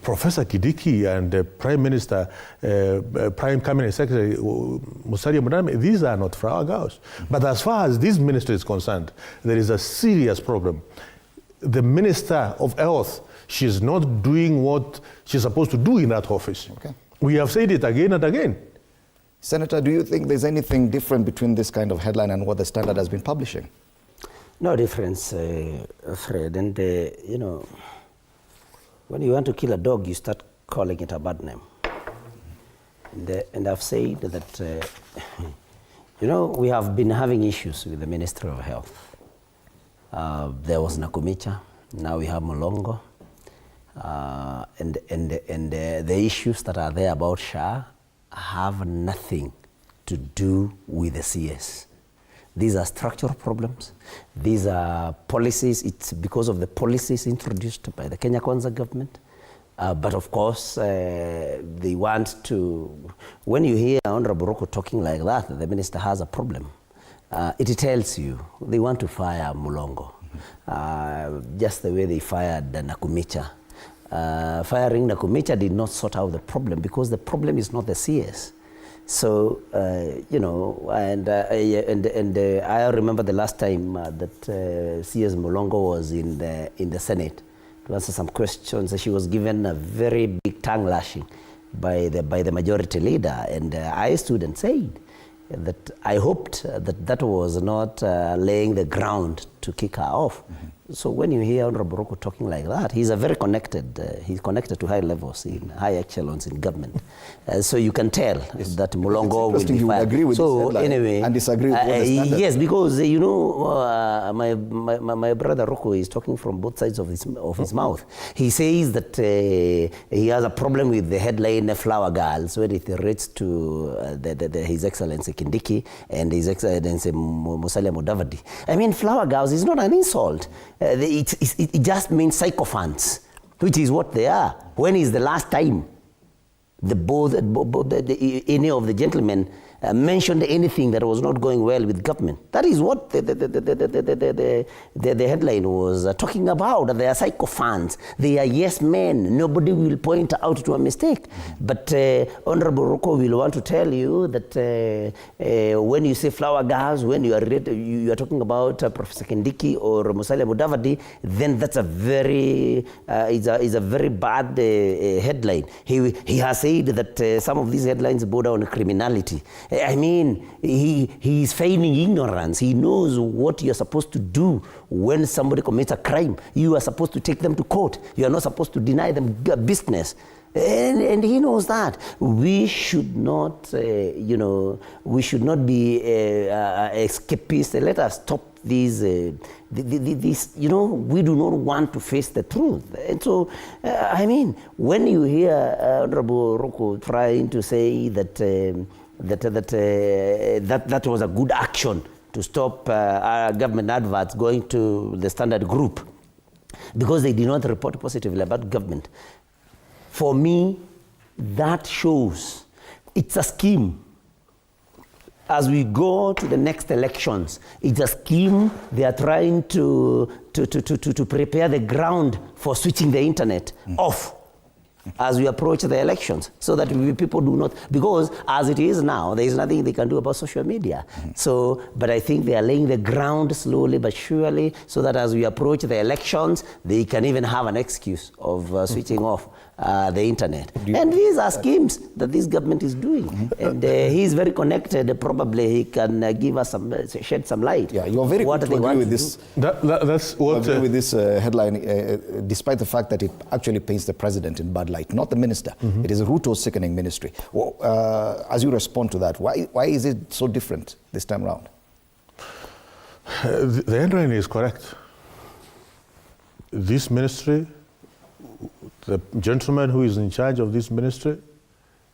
Professor Kidiki and Prime Minister, Prime Cabinet Secretary Musalia Mudavadi, these are not flower girls. But as far as this ministry is concerned, there is a serious problem. The Minister of Health, she's not doing what she's supposed to do in that office. Okay. We have said it again and again. Senator, do you think there's anything different between this kind of headline and what the Standard has been publishing? No difference, Fred. And, you know, when you want to kill a dog, you start calling it a bad name. And I've said that, you know, we have been having issues with the Ministry of Health. There was Nakumicha, now we have Mulongo. And the issues that are there about SHA have nothing to do with the CS. These are structural problems. These are policies. It's because of the policies introduced by the Kenya Kwanza government. But of course, they want to, when you hear Honorable Roko talking like that, the minister has a problem. It tells you they want to fire Mulongo, just the way they fired Nakumicha. Firing Nakumicha did not sort out the problem because the problem is not the CS. So, you know, and I remember the last time that CS Mulongo was in the Senate to answer some questions. She was given a very big tongue lashing by the majority leader, and I stood and said that I hoped that was not laying the ground to kick her off. So when you hear Honorable Roko talking like that, he's a very connected, he's connected to high levels, in high echelons in government. So you can tell that Mulongo will be fired. Agree with so this anyway, and disagree with the Standard. Yes, because you know, my brother Roko is talking from both sides of his mouth. He says that he has a problem with the headline "Flower Girls" when it relates to His Excellency Kindiki and His Excellency Musalia Mudavadi. I mean, flower girls is not an insult. It just means sycophants, which is what they are. When is the last time any of the gentlemen mentioned anything that was not going well with government? That is what the headline was talking about. They are sycophants. They are yes men. Nobody will point out to a mistake. But Honorable Roko will want to tell you that when you say flower girls, when you are talking about Professor Kindiki or Musalia Mudavadi, then that's a very is a very bad headline. He has said that some of these headlines border on criminality. I mean, he is feigning ignorance. He knows what you're supposed to do when somebody commits a crime. You are supposed to take them to court. You are not supposed to deny them business. And he knows that. We should not, you know, we should not be escapists. Let us stop these, you know, we do not want to face the truth. And so, I mean, when you hear Honorable Roko trying to say that that was a good action to stop our government adverts going to the Standard Group because they did not report positively about government. For me, that shows it's a scheme. As we go to the next elections, it's a scheme. They are trying to prepare the ground for switching the internet off as we approach the elections, so that people do not, because as it is now, there is nothing they can do about social media. So, but I think they are laying the ground slowly but surely, so that as we approach the elections, they can even have an excuse of switching off the internet. And these are schemes that this government is doing. And he is very connected. Probably he can give us shed some light. Yeah, you're very what good to agree with this. That's what agree with this headline, despite the fact that it actually paints the president in bad light, not the minister. It is Ruto's sickening ministry. Well, as you respond to that, why is it so different this time around? The headline is correct. This ministry, the gentleman who is in charge of this ministry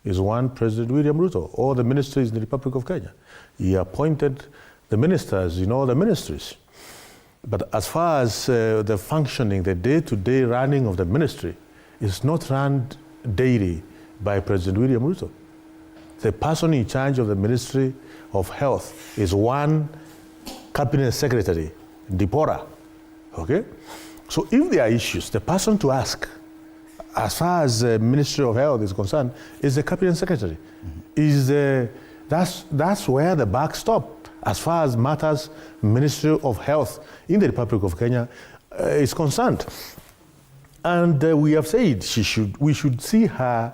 is one President William Ruto, or the ministry is in the Republic of Kenya. He appointed the ministers in all the ministries. But as far as the functioning, the day-to-day running of the ministry is not run daily by President William Ruto. The person in charge of the Ministry of Health is one cabinet secretary, Dipora. Okay? So if there are issues, the person to ask as far as the Ministry of Health is concerned, is the Cabinet Secretary. That's where the buck stopped as far as matters Ministry of Health in the Republic of Kenya is concerned. And we have said we should see her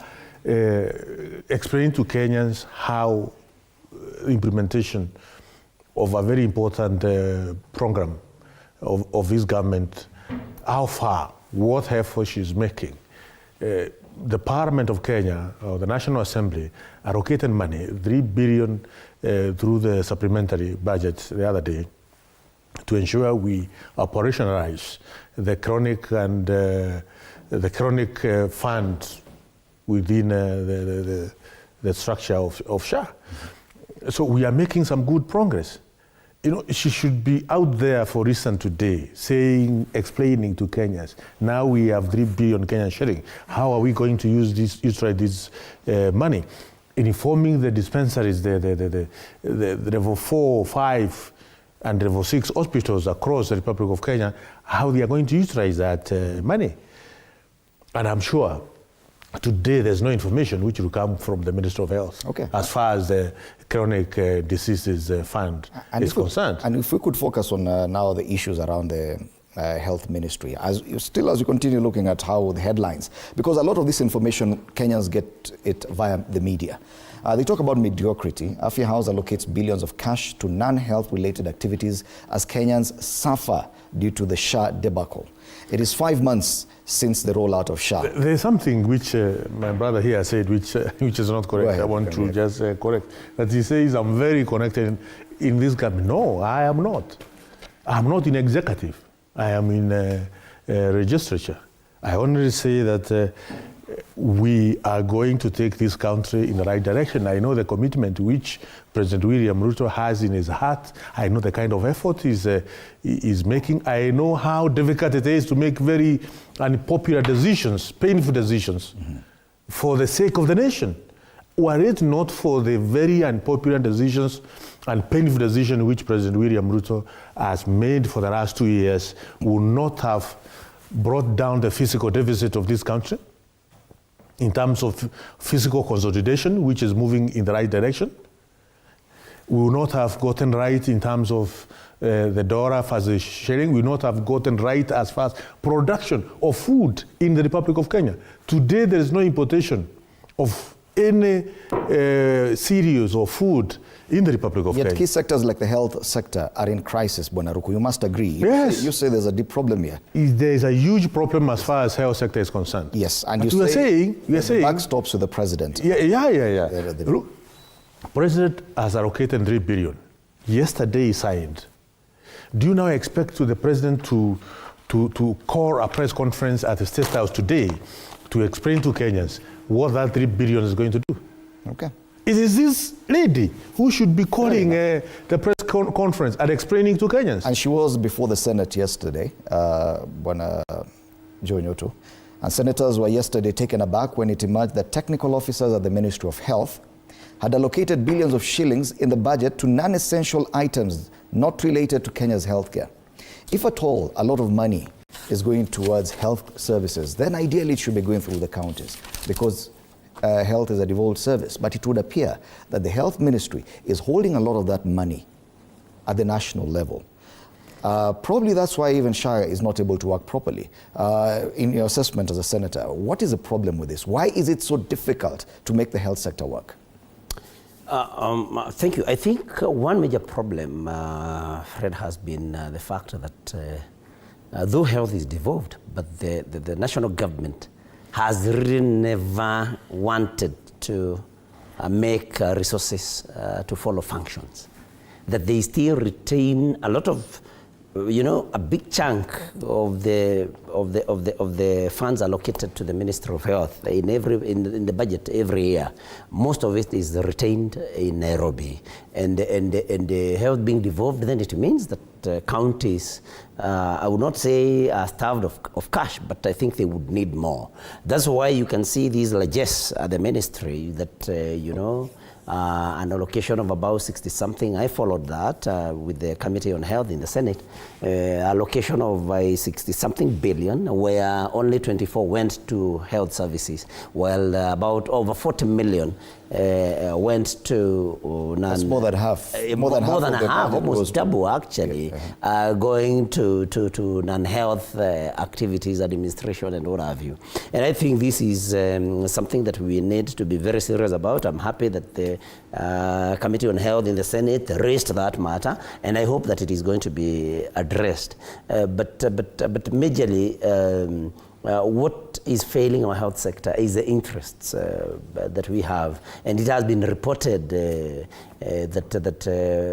explain to Kenyans how implementation of a very important program of this government, how far, what effort she's making. The Parliament of Kenya, or the National Assembly, allocated money, 3 billion through the supplementary budget the other day, to ensure we operationalize the chronic and the chronic fund within the structure of SHA. So we are making some good progress. You know, she should be out there, for instance, today, explaining to Kenyans, now we have 3 billion Kenyan shilling. How are we going to utilize this money? In informing the dispensaries, the level 4, 5, and level 6 hospitals across the Republic of Kenya, how they are going to utilize that money. And I'm sure today there's no information which will come from the Ministry of Health as far as the chronic diseases fund is concerned. And if we could focus on now the issues around the health ministry, as you continue looking at how the headlines, because a lot of this information Kenyans get it via the media. They talk about mediocrity. Afya House allocates billions of cash to non-health related activities as Kenyans suffer due to the SHA debacle. It is 5 months since the rollout of SHA. There's something which my brother here said, which is not correct. Ahead, I want to just correct. That he says I'm very connected in this government. No, I am not. I'm not in executive. I am in legislature. I only say that we are going to take this country in the right direction. I know the commitment which President William Ruto has in his heart. I know the kind of effort he's making. I know how difficult it is to make very unpopular decisions, painful decisions, for the sake of the nation. Were it not for the very unpopular decisions and painful decisions which President William Ruto has made for the last 2 years, would not have brought down the fiscal deficit of this country in terms of fiscal consolidation, which is moving in the right direction. We will not have gotten right in terms of the dollar as a sharing. We will not have gotten right as far as production of food in the Republic of Kenya. Today, there is no importation of any cereals or food in the Republic of Kenya. Yet key sectors like the health sector are in crisis, Bwana Ruku. You must agree. Yes. You say there's a deep problem here. There is a huge problem as far as health sector is concerned. Yes, and but you are saying back stops with the president. Yeah. Look, President has allocated 3 billion. Yesterday he signed. Do you now expect the president to call a press conference at the State House today to explain to Kenyans what that 3 billion is going to do? Okay. It is this lady who should be calling the press conference and explaining to Kenyans. And she was before the Senate yesterday, Bwana Nyoro. And senators were yesterday taken aback when it emerged that technical officers at the Ministry of Health had allocated billions of shillings in the budget to non-essential items not related to Kenya's healthcare. If at all a lot of money is going towards health services, then ideally it should be going through the counties, because health is a devolved service. But it would appear that the health ministry is holding a lot of that money at the national level. Probably that's why even SHA is not able to work properly. In your assessment as a senator, what is the problem with this? Why is it so difficult to make the health sector work? Thank you. I think one major problem, Fred, has been the fact that though health is devolved, but the national government has really never wanted to make resources to follow functions. That they still retain a lot of, a big chunk of the funds allocated to the Ministry of Health in the budget every year. Most of it is retained in Nairobi, and the health being devolved, then it means that counties, I would not say are starved of cash, but I think they would need more. That's why you can see these largesse at the ministry that an allocation of about 60-something. I followed that with the Committee on Health in the Senate, allocation of 60-something billion, where only 24 went to health services, while about over 40 million went to That's more than half. More than half, almost double actually, going to non-health activities, administration, and what have you. And I think this is something that we need to be very serious about. I'm happy that the Committee on Health in the Senate raised that matter, and I hope that it is going to be addressed. But majorly, what is failing our health sector is the interests that we have, and it has been reported that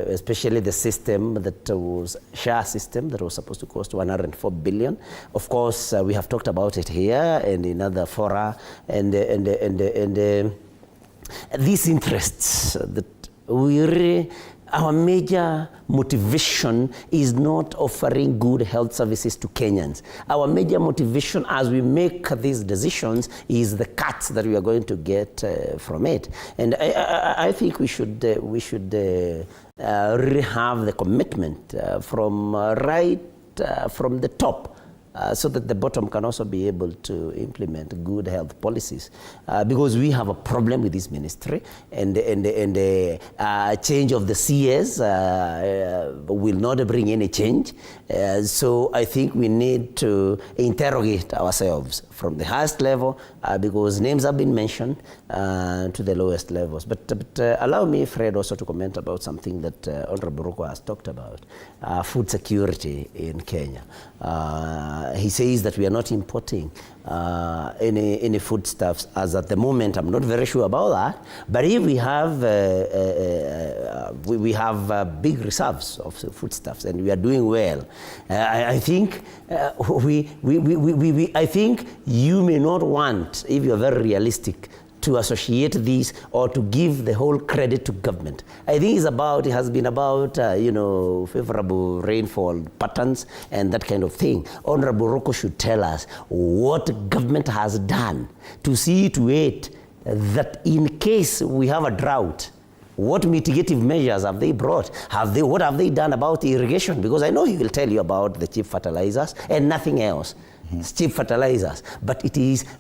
especially the system that was SHA system that was supposed to cost 104 billion. Of course, we have talked about it here and in other fora, and these interests that our major motivation is not offering good health services to Kenyans. Our major motivation as we make these decisions is the cuts that we are going to get from it. And I think we should really have the commitment from the top, so that the bottom can also be able to implement good health policies, because we have a problem with this ministry, and change of the CS will not bring any change. So I think we need to interrogate ourselves from the highest level, because names have been mentioned, to the lowest levels. But allow me, Fred, also to comment about something that Honorable Roko has talked about, food security in Kenya. He says that we are not importing any foodstuffs as at the moment. I'm not very sure about that. But if we have big reserves of foodstuffs and we are doing well, I think I think you may not want, if you're very realistic, to associate these or to give the whole credit to government. I think it has been about favorable rainfall patterns and that kind of thing. Honorable Roko should tell us what government has done to see to it that in case we have a drought, what mitigative measures have they brought? What have they done about irrigation? Because I know he will tell you about the cheap fertilizers and nothing else. Cheap fertilizers, but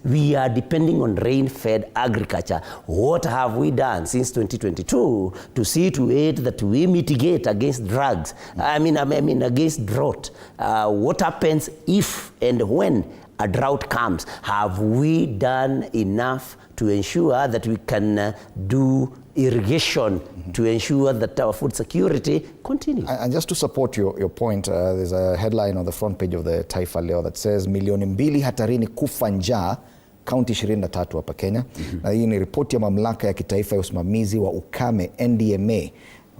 we are depending on rain-fed agriculture. What have we done since 2022 to see to it that we mitigate against drugs? I mean against drought. What happens if and when a drought comes? Have we done enough to ensure that we can do irrigation to ensure that our food security continues? And just to support your point, there's a headline on the front page of the Taifa Leo that says milioni 2 hatarini kufa njaa kaunti 23 hapa Kenya. Na hii ni ripoti ya mamlaka ya kitaifa ya usimamizi wa ukame NDMA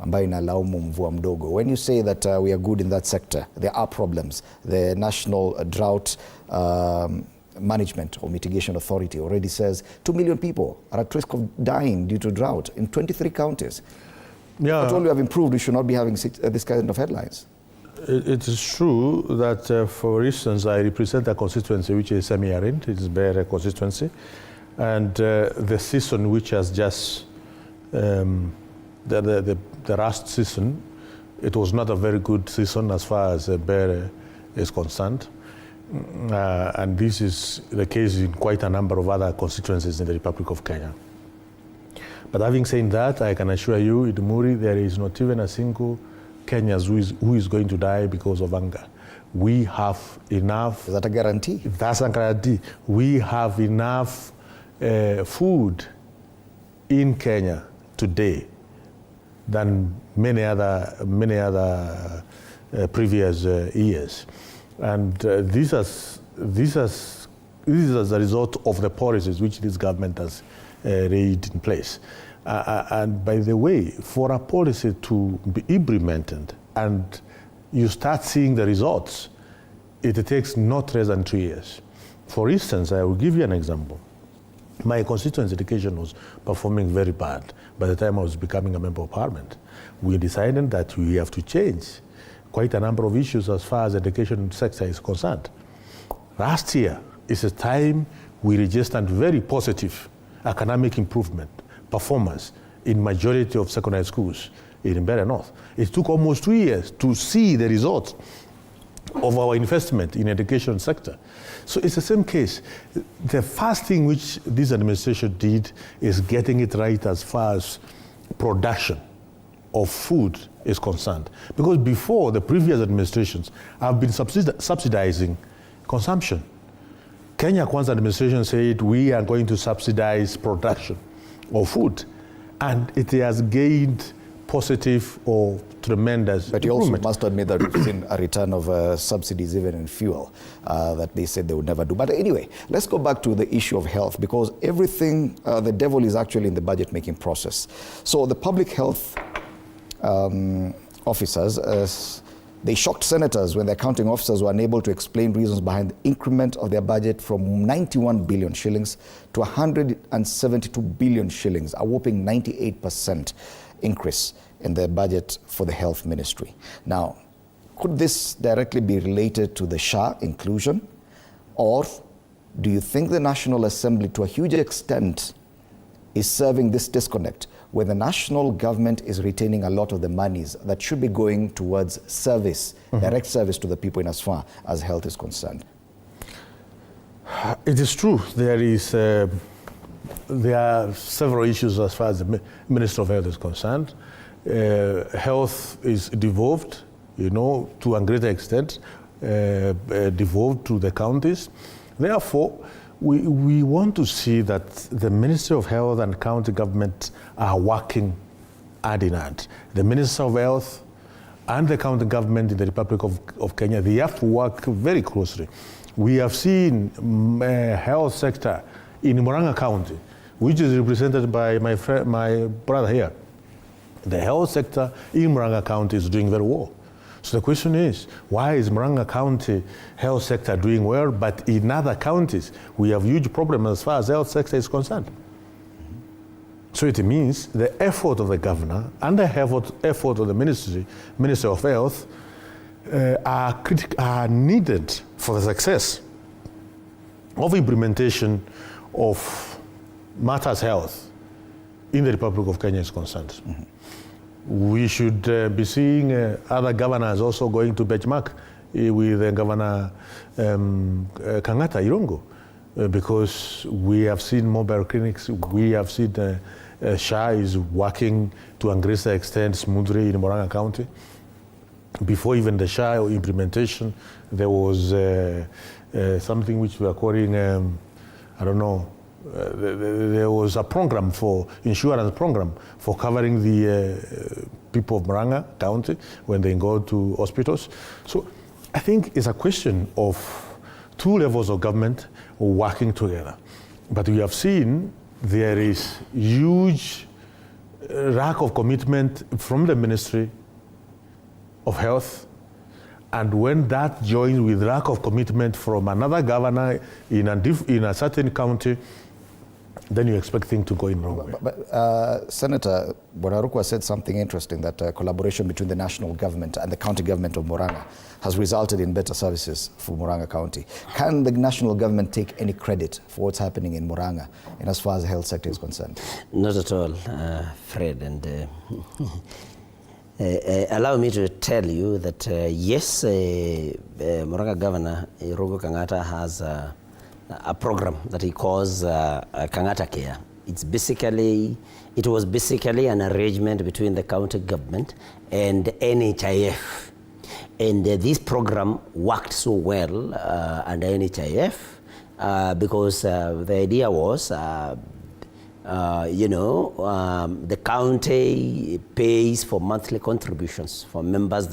ambayo inalaumu mvua mdogo. When you say that we are good in that sector, there are problems. The National Drought Management or Mitigation Authority already says 2 million people are at risk of dying due to drought in 23 counties. Yeah. Not only have improved, we should not be having this kind of headlines. It is true that, for instance, I represent a constituency which is semi-arid. It is Bere constituency. And the season which has just, the last season, it was not a very good season as far as Bere is concerned. And this is the case in quite a number of other constituencies in the Republic of Kenya. But having said that, I can assure you, Idumuri, there is not even a single Kenyan who is going to die because of hunger. We have enough. Is that a guarantee? That's a guarantee. We have enough food in Kenya today than many other previous years. And this is as a result of the policies which this government has laid in place. And by the way, for a policy to be implemented and you start seeing the results, it takes not less than 2 years. For instance, I will give you an example. My constituency education was performing very bad by the time I was becoming a member of parliament. We decided that we have to change quite a number of issues as far as the education sector is concerned. Last year is a time we registered very positive economic improvement, performance in majority of secondary schools in Mbeere North. It took almost 2 years to see the results of our investment in education sector. So it's the same case. The first thing which this administration did is getting it right as far as production of food is concerned. Because before, the previous administrations have been subsidizing consumption. Kenya Kwanza administration said we are going to subsidize production of food, and it has gained positive or tremendous But you also must admit that we've seen a return of subsidies even in fuel that they said they would never do. But anyway, let's go back to the issue of health, because everything, the devil is actually in the budget making process. So the public health officers, they shocked senators when the accounting officers were unable to explain reasons behind the increment of their budget from 91 billion shillings to 172 billion shillings, a whopping 98% increase in the budget for the health ministry. Now, could this directly be related to the SHA inclusion, or do you think the National Assembly, to a huge extent, is serving this disconnect where the national government is retaining a lot of the monies that should be going towards service, direct service to the people in as far as health is concerned? It is true. There are several issues as far as the Minister of Health is concerned. Health is devolved, to a greater extent, devolved to the counties. Therefore, we want to see that the Ministry of Health and county government are working hand in hand. The Minister of Health and the county government in the Republic of Kenya, they have to work very closely. We have seen health sector in Murang'a County, which is represented by my brother here. The health sector in Murang'a County is doing very well. So the question is, why is Murang'a County health sector doing well, but in other counties we have huge problems as far as health sector is concerned? So it means the effort of the governor and the effort of the Ministry of Health are needed for the success of implementation of matters health in the Republic of Kenya is concerned. We should be seeing other governors also going to benchmark with Governor Kang'ata Irungu, because we have seen mobile clinics, we have seen SHA is working to a greater extent smoothly in Murang'a County. Before even the SHA implementation, there was something which we are calling, there was a program insurance program for covering the people of Murang'a County when they go to hospitals. So I think it's a question of two levels of government working together. But we have seen there is huge lack of commitment from the Ministry of Health, and when that joins with lack of commitment from another governor in a certain county, then you expect things to go in wrong way. But Senator Bonarukwa said something interesting, that collaboration between the national government and the county government of Murang'a has resulted in better services for Murang'a County. Can the national government take any credit for what's happening in Murang'a in as far as the health sector is concerned? Not at all, Fred. And allow me to tell you that yes, Murang'a Governor Irungu Kang'ata has a program that he calls Kang'ata Care. It was basically an arrangement between the county government and NHIF. And this program worked so well under NHIF because the idea was, the county pays for monthly contributions for members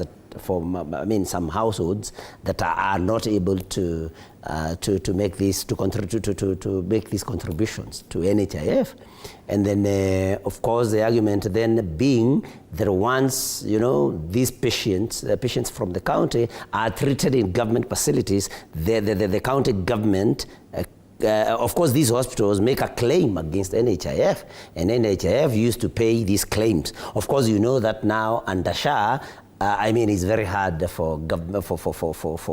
some households that are not able to make these contributions to NHIF, and then of course the argument then being that once these patients, the patients from the county are treated in government facilities, the county government. Of course, these hospitals make a claim against NHIF, and NHIF used to pay these claims. Of course, you know that now under SHA, it's very hard for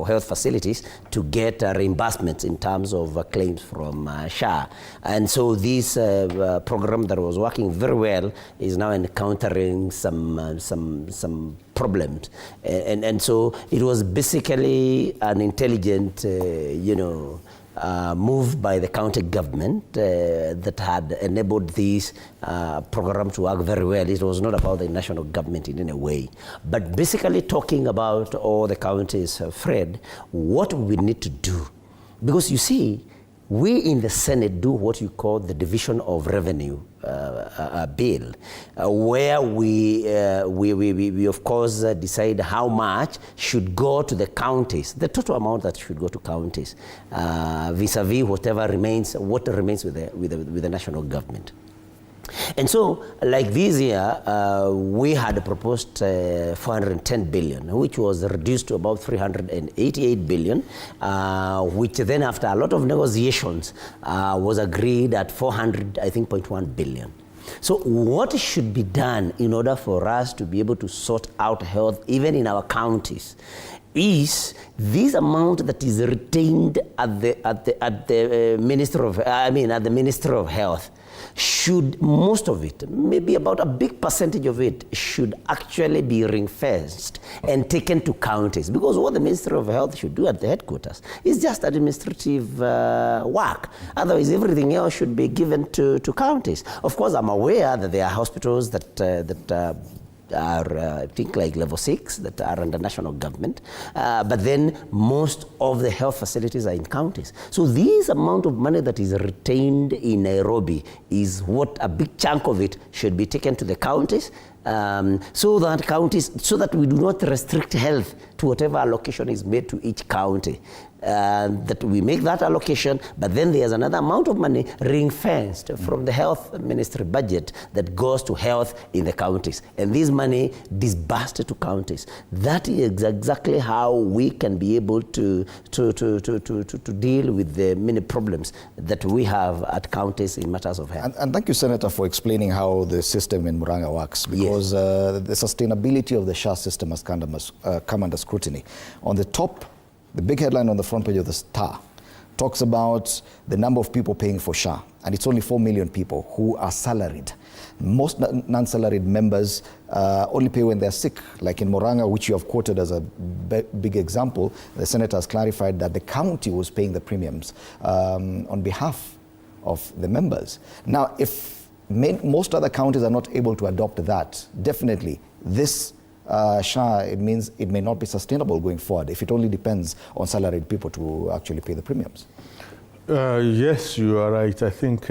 health facilities to get reimbursements in terms of claims from SHA. And so this program that was working very well is now encountering some problems. And so it was basically an intelligent, move by the county government that had enabled this program to work very well. It was not about the national government in any way. But basically talking about all the counties, Fred, what we need to do, because you see, we in the Senate do what you call the division of revenue bill, where we of course decide how much should go to the counties, the total amount that should go to counties, vis-a-vis what remains with the national government. And so, like this year, we had proposed 410 billion, which was reduced to about 388 billion, which then after a lot of negotiations was agreed at 400.1 billion. So what should be done in order for us to be able to sort out health even in our counties is this amount that is retained at the Ministry of Health. Should most of it, maybe about a big percentage of it, should actually be ring-fenced and taken to counties. Because what the Ministry of Health should do at the headquarters is just administrative work. Otherwise, everything else should be given to counties. Of course, I'm aware that there are hospitals that are, I think, like level 6 that are under national government, but then most of the health facilities are in counties. So this amount of money that is retained in Nairobi is what a big chunk of it should be taken to the counties, so that we do not restrict health to whatever allocation is made to each county. That we make that allocation, but then there's another amount of money ring-fenced from the health ministry budget that goes to health in the counties, and this money disbursed to counties. That is exactly how we can be able to deal with the many problems that we have at counties in matters of health. And thank you, Senator, for explaining how the system in Murang'a works, because the sustainability of the SHA system has come under scrutiny. On the top, the big headline on the front page of the Star talks about the number of people paying for SHA, and it's only 4 million people who are salaried. Most non-salaried members only pay when they're sick. Like in Murang'a, which you have quoted as a big example, the senator has clarified that the county was paying the premiums on behalf of the members. Now, if most other counties are not able to adopt that, definitely this SHA, it means it may not be sustainable going forward if it only depends on salaried people to actually pay the premiums. Yes, you are right. I think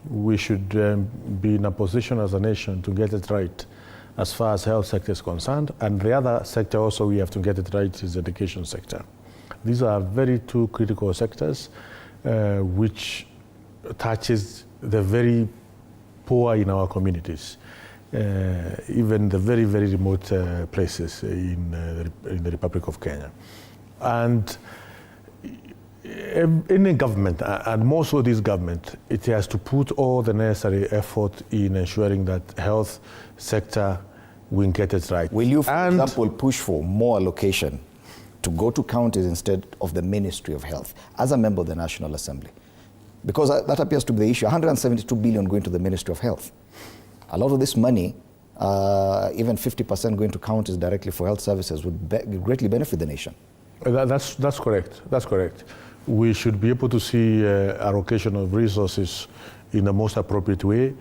we should be in a position as a nation to get it right as far as health sector is concerned, and the other sector also we have to get it right is the education sector. These are very two critical sectors which touches the very poor in our communities. Even the very, very remote places in the Republic of Kenya. And any government, and more so this government, it has to put all the necessary effort in ensuring that health sector will get it right. Will you, for example, push for more allocation to go to counties instead of the Ministry of Health as a member of the National Assembly? Because that appears to be the issue. 172 billion going to the Ministry of Health. A lot of this money, even 50% going to counties directly for health services, would greatly benefit the nation. That's correct. That's correct. We should be able to see allocation of resources in the most appropriate way,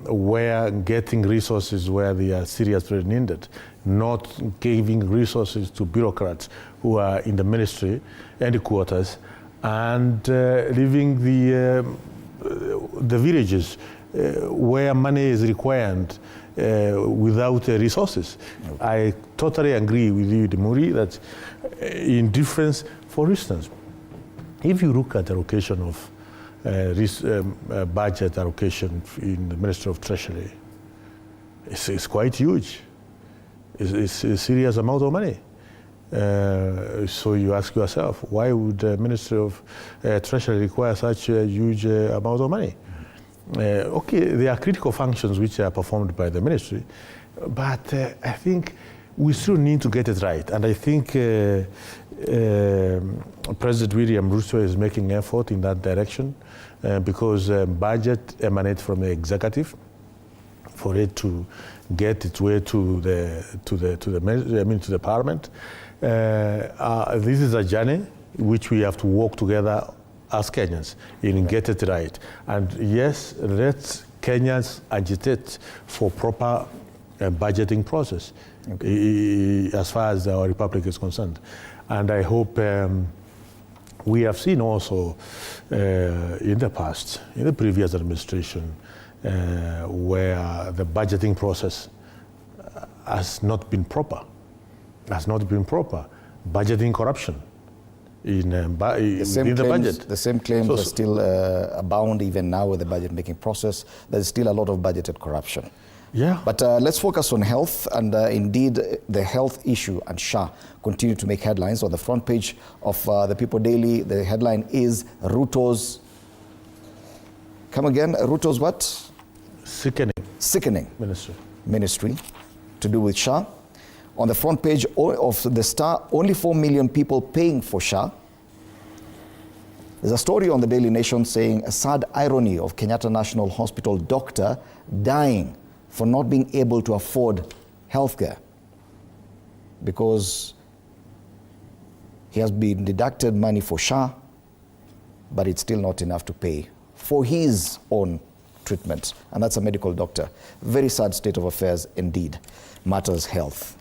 where getting resources where they are seriously needed, not giving resources to bureaucrats who are in the ministry headquarters and leaving the villages where money is required without resources. I totally agree with you, Demuri, that in difference, for instance, if you look at allocation of budget allocation in the Ministry of Treasury, it's quite huge. It's a serious amount of money. So you ask yourself, why would the Ministry of Treasury require such a huge amount of money? Okay, there are critical functions which are performed by the ministry, but I think we still need to get it right. And I think President William Ruto is making effort in that direction because budget emanates from the executive for it to get its way to the parliament. This is a journey which we have to work together as Kenyans in get it right. And yes, let's Kenyans agitate for proper budgeting process as far as our republic is concerned. And I hope we have seen also in the past, in the previous administration, where the budgeting process has not been proper. Budgeting corruption in the budget. The same claims are still abound even now with the budget making process. There's still a lot of budgeted corruption. Yeah. But let's focus on health, and indeed the health issue and SHA continue to make headlines. On the front page of the People Daily, the headline is Ruto's, come again, Ruto's what? Sickening ministry to do with SHA. On the front page of the Star, only 4 million people paying for SHA. There's a story on the Daily Nation saying a sad irony of Kenyatta National Hospital doctor dying for not being able to afford healthcare because he has been deducted money for SHA, but it's still not enough to pay for his own treatment. And that's a medical doctor. Very sad state of affairs indeed. Matters health.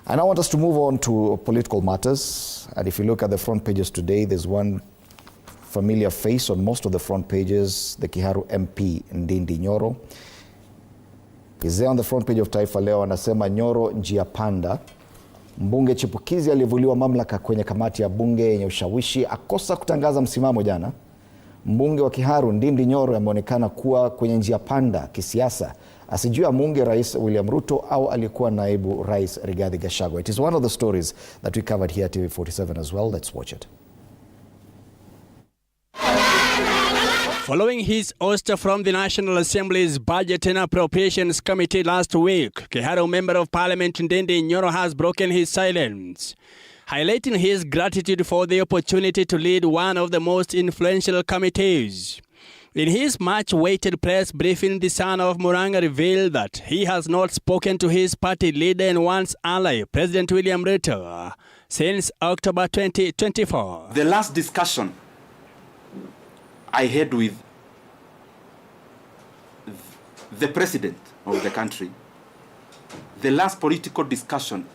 And I want us to move on to political matters. And if you look at the front pages today, there's one familiar face on most of the front pages, the Kiharu MP Ndindi Nyoro. He's there on the front page of Taifa Leo, anasema Nyoro njia panda. Mbunge chipukizi alivuliwa mamlaka kwenye kamati ya bunge yenye ushawishi akosa kutangaza msimamo jana. Mbunge wa Kiharu Ndindi Nyoro ameonekana kuwa kwenye njia panda kisiasa. Asijui amunge Rais William Ruto au alikuwa naibu Rais Rigathi Gachagua. It is one of the stories that we covered here at TV47 as well. Let's watch it. Following his ouster from the National Assembly's Budget and Appropriations Committee last week, Kiharu Member of Parliament Ndindi Nyoro has broken his silence, highlighting his gratitude for the opportunity to lead one of the most influential committees. In his much-awaited press briefing, the son of Muranga revealed that he has not spoken to his party leader and once ally, President William Ruto, since October 2024. The last discussion I had with the president of the country, the last political discussion,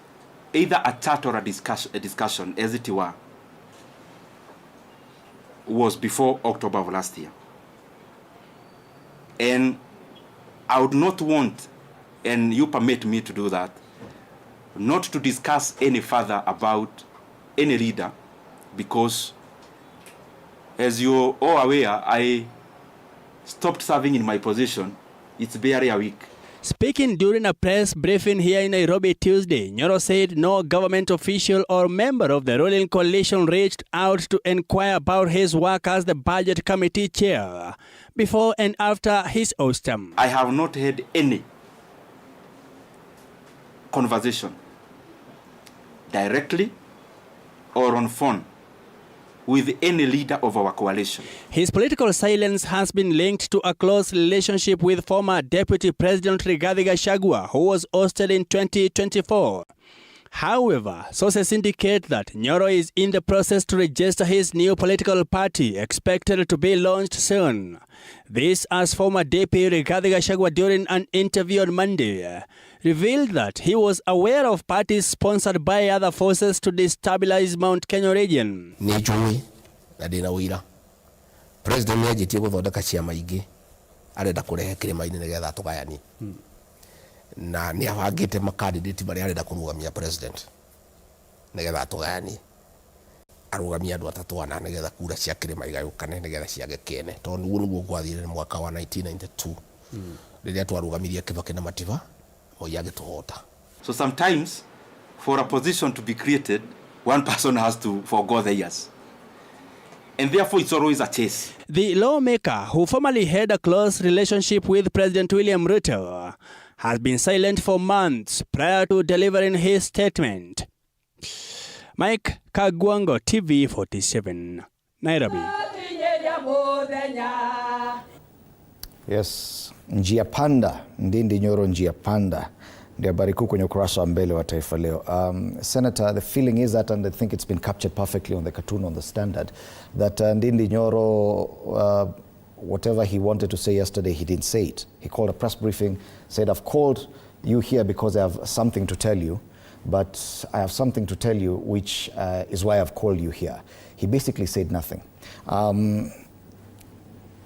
either a chat or a discussion, as it were, was before October of last year. And I would not want, and you permit me to do that, not to discuss any further about any leader, because as you're all aware, I stopped serving in my position. It's barely a week. Speaking during a press briefing here in Nairobi Tuesday, Nyoro said no government official or member of the ruling coalition reached out to inquire about his work as the Budget Committee chair before and after his ouster. I have not had any conversation directly or on phone with any leader of our coalition. His political silence has been linked to a close relationship with former Deputy President Rigathi Gachagua, who was ousted in 2024. However, sources indicate that Nyoro is in the process to register his new political party, expected to be launched soon. This as former DP Rigathi Gachagua, during an interview on Monday, revealed that he was aware of parties sponsored by other forces to destabilize Mount Kenya region. President nĩanjĩtie gũthondeka ciama ingĩ arenda kũrehe kĩrĩma-inĩ nĩgetha tũgayanie na nĩabangĩte makandidate marĩa arenda kũrũgamia president nĩgetha tũgayanie arũgamia andũ atatũ ana nĩgetha kura cia kĩrĩma igayũkane nĩgetha ciage kĩene tondũ nĩguo nĩguo gwathire mwaka wa 1992 rĩrĩa twarũgamirie Kibaki na Matiba. So sometimes, for a position to be created, one person has to forgo the years. And therefore, it's always a chase. The lawmaker, who formerly had a close relationship with President William Ruto, has been silent for months prior to delivering his statement. Mike Kagwango, TV 47, Nairobi. Yes, njia panda, Ndindi Nyoro njia panda. Ndio habari kuu kwenye ukurasa wa mbele wa Taifa Leo. Senator, the feeling is that, and I think it's been captured perfectly on the cartoon on the Standard, that Ndindi Nyoro, whatever he wanted to say yesterday, he didn't say it. He called a press briefing, said, I've called you here because I have something to tell you, but I have something to tell you, which is why I've called you here. He basically said nothing.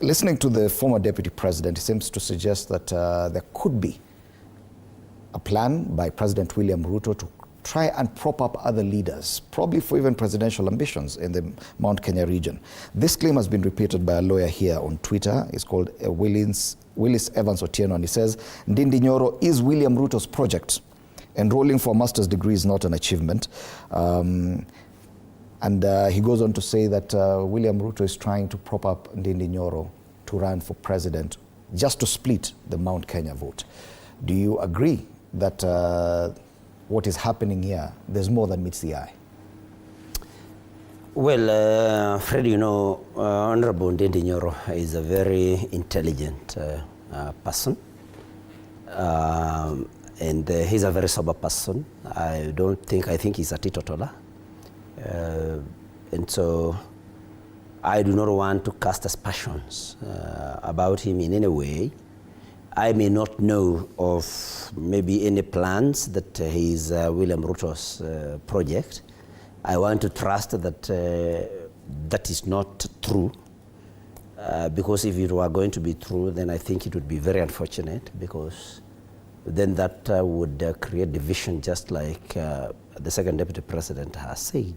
Listening to the former deputy president, he seems to suggest that there could be a plan by President William Ruto to try and prop up other leaders, probably for even presidential ambitions in the Mount Kenya region. This claim has been repeated by a lawyer here on Twitter. It's called Willis Evans Otieno, and he says, Ndindi Nyoro is William Ruto's project. Enrolling for a master's degree is not an achievement. And he goes on to say that William Ruto is trying to prop up Ndindi Nyoro to run for president just to split the Mount Kenya vote. Do you agree that what is happening here, there's more than meets the eye? Well, Fred, you know, Honorable Ndindi Nyoro is a very intelligent person. And he's a very sober person. I think he's a teetotaler. And so I do not want to cast aspersions about him in any way. I may not know of maybe any plans that he's William Ruto's project. I want to trust that that is not true, because if it were going to be true, then I think it would be very unfortunate, because then that would create division, just like the second deputy president has said.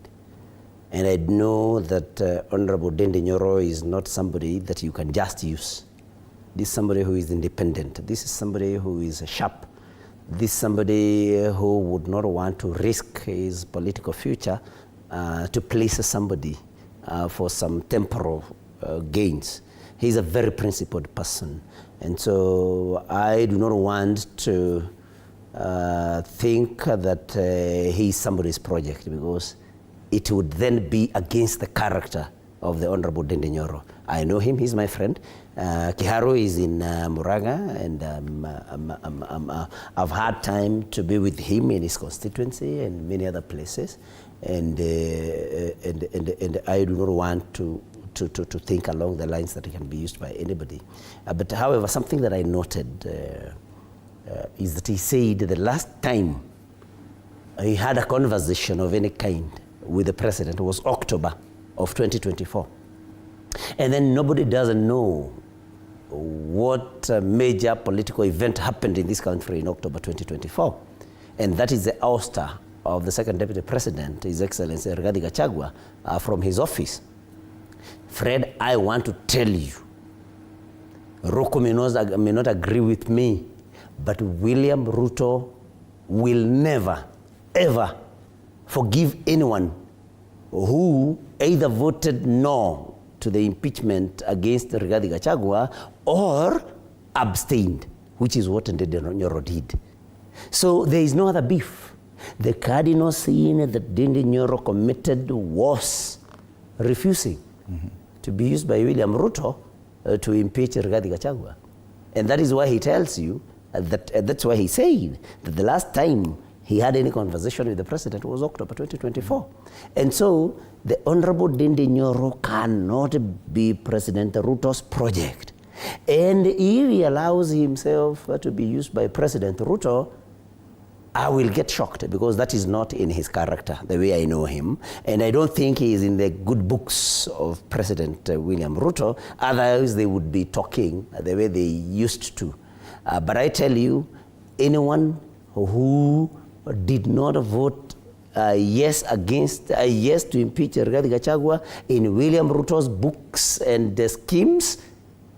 And I know that Honorable Ndindi Nyoro is not somebody that you can just use. This is somebody who is independent. This is somebody who is sharp. This is somebody who would not want to risk his political future to please somebody for some temporal gains. He's a very principled person. And so I do not want to think that he is somebody's project, because it would then be against the character of the Honorable Ndindi Nyoro. I know him, he's my friend. Kiharu is in Muranga, and I've had time to be with him in his constituency and many other places. And I do not want to think along the lines that it can be used by anybody. But however, something that I noted is that he said the last time he had a conversation of any kind with the president was October of 2024. And then nobody doesn't know what major political event happened in this country in October 2024. And that is the ouster of the second deputy president, His Excellency Rigathi Gachagua, from his office. Fred, I want to tell you, Rocco may not agree with me, but William Ruto will never, ever forgive anyone who either voted no to the impeachment against Rigathi Gachagua or abstained, which is what Ndindi Nyoro did. So there is no other beef. The cardinal sin that Ndindi Nyoro committed was refusing to be used by William Ruto to impeach Rigathi Gachagua. And that is why he tells you, that's why he said that the last time he had any conversation with the president was October 2024. And so the Honorable Ndindi Nyoro cannot be President Ruto's project. And if he allows himself to be used by President Ruto, I will get shocked, because that is not in his character, the way I know him. And I don't think he is in the good books of President William Ruto. Otherwise, they would be talking the way they used to. But I tell you, anyone who did not vote yes to impeach Rigathi Gachagua in William Ruto's books and schemes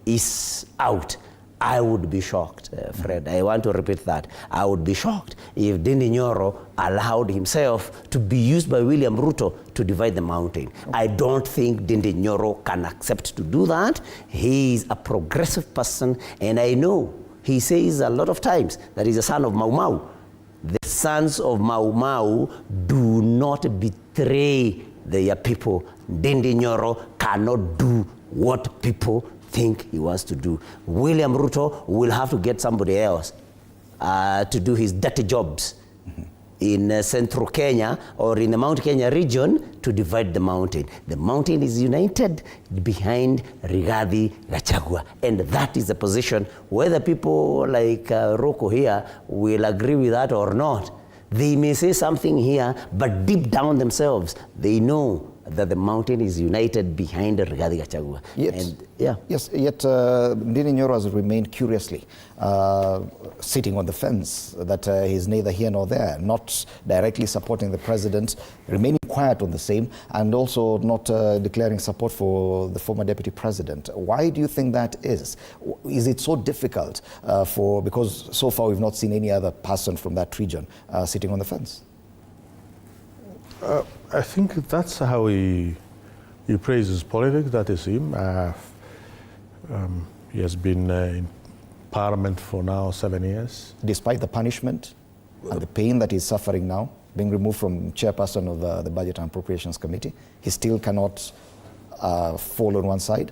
is out. I would be shocked, Fred. I want to repeat that. I would be shocked if Ndindi Nyoro allowed himself to be used by William Ruto to divide the mountain. I don't think Ndindi Nyoro can accept to do that. He is a progressive person, and I know He says a lot of times that he's a son of Mau Mau. The sons of Mau Mau do not betray their people. Ndindi Nyoro cannot do what people think he wants to do. William Ruto will have to get somebody else to do his dirty jobs in central Kenya or in the Mount Kenya region to divide the mountain. The mountain is united behind Rigathi Gachagua, and that is the position. Whether people like Roko here will agree with that or not, they may say something here, but deep down themselves, they know that the mountain is united behind Rigathi Gachagua. Yet Ndindi Nyoro has remained curiously sitting on the fence, that he's neither here nor there, not directly supporting the president, remaining quiet on the same, and also not declaring support for the former deputy president. Why do you think that is? Is it so difficult because so far we've not seen any other person from that region sitting on the fence? I think that's how he praises politics. That is him. He has been in Parliament for now 7 years. Despite the punishment and the pain that he's suffering now, being removed from chairperson of the Budget and Appropriations Committee, he still cannot fall on one side?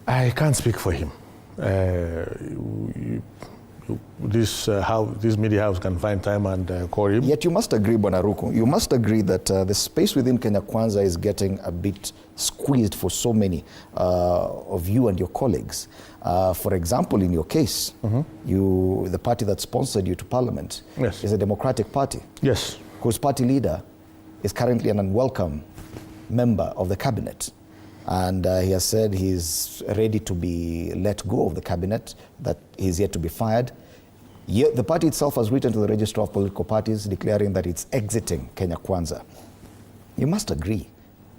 I can't speak for him. This media house can find time and call him. Yet you must agree, Bwana Ruku, you must agree that the space within Kenya Kwanza is getting a bit squeezed for so many of you and your colleagues. For example, in your case, the party that sponsored you to Parliament is a Democratic Party. Yes. Whose party leader is currently an unwelcome member of the cabinet. And he has said he's ready to be let go of the cabinet, that he's yet to be fired. Yet the party itself has written to the Registrar of Political Parties declaring that it's exiting Kenya Kwanza. You must agree,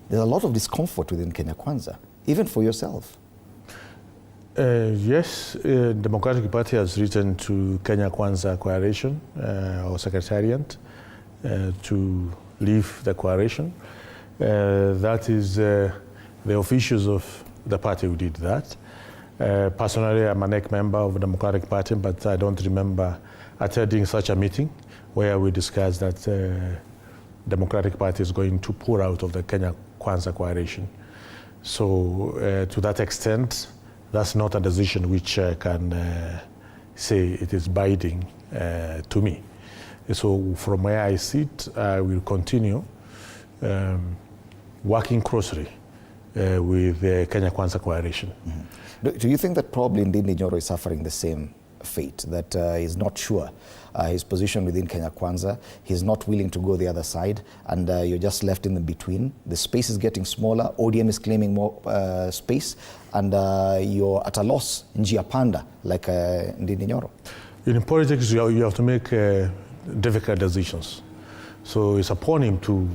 there's a lot of discomfort within Kenya Kwanza, even for yourself. Yes, Democratic Party has written to Kenya Kwanza Coalition, or Secretariat, to leave the coalition. That is the officials of the party who did that. Personally, I'm an ex-member of the Democratic Party, but I don't remember attending such a meeting where we discussed that Democratic Party is going to pull out of the Kenya Kwanza Coalition. So to that extent, that's not a decision which I can say it is binding to me. So from where I sit, I will continue working closely with the Kenya Kwanza Coalition. Do you think that probably Ndindi Nyoro is suffering the same fate, that he's not sure his position within Kenya Kwanza, he's not willing to go the other side, and you're just left in the between? The space is getting smaller, ODM is claiming more space, and you're at a loss, njia panda, like Ndindi Nyoro. In politics, you have to make difficult decisions. So it's upon him to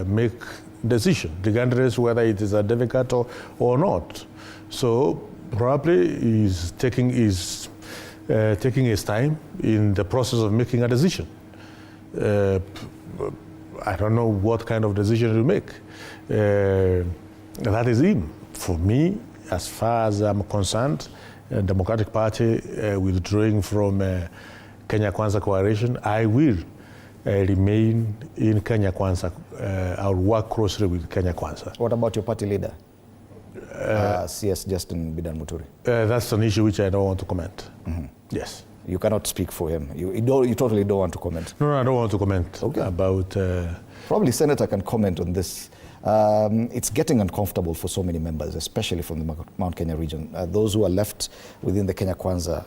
make decision, regardless whether it is a difficult or not. So probably he's taking his time in the process of making a decision. I don't know what kind of decision he'll make. That is him. For me, as far as I'm concerned, Democratic Party withdrawing from Kenya Kwanza Coalition, I will remain in Kenya Kwanza. I'll work closely with Kenya Kwanza. What about your party leader? CS Justin Bidan Muturi. That's an issue which I don't want to comment. Yes. You cannot speak for him. You totally don't want to comment. No, I don't want to comment about... Probably Senator can comment on this. It's getting uncomfortable for so many members, especially from the Mount Kenya region. Those who are left within the Kenya Kwanza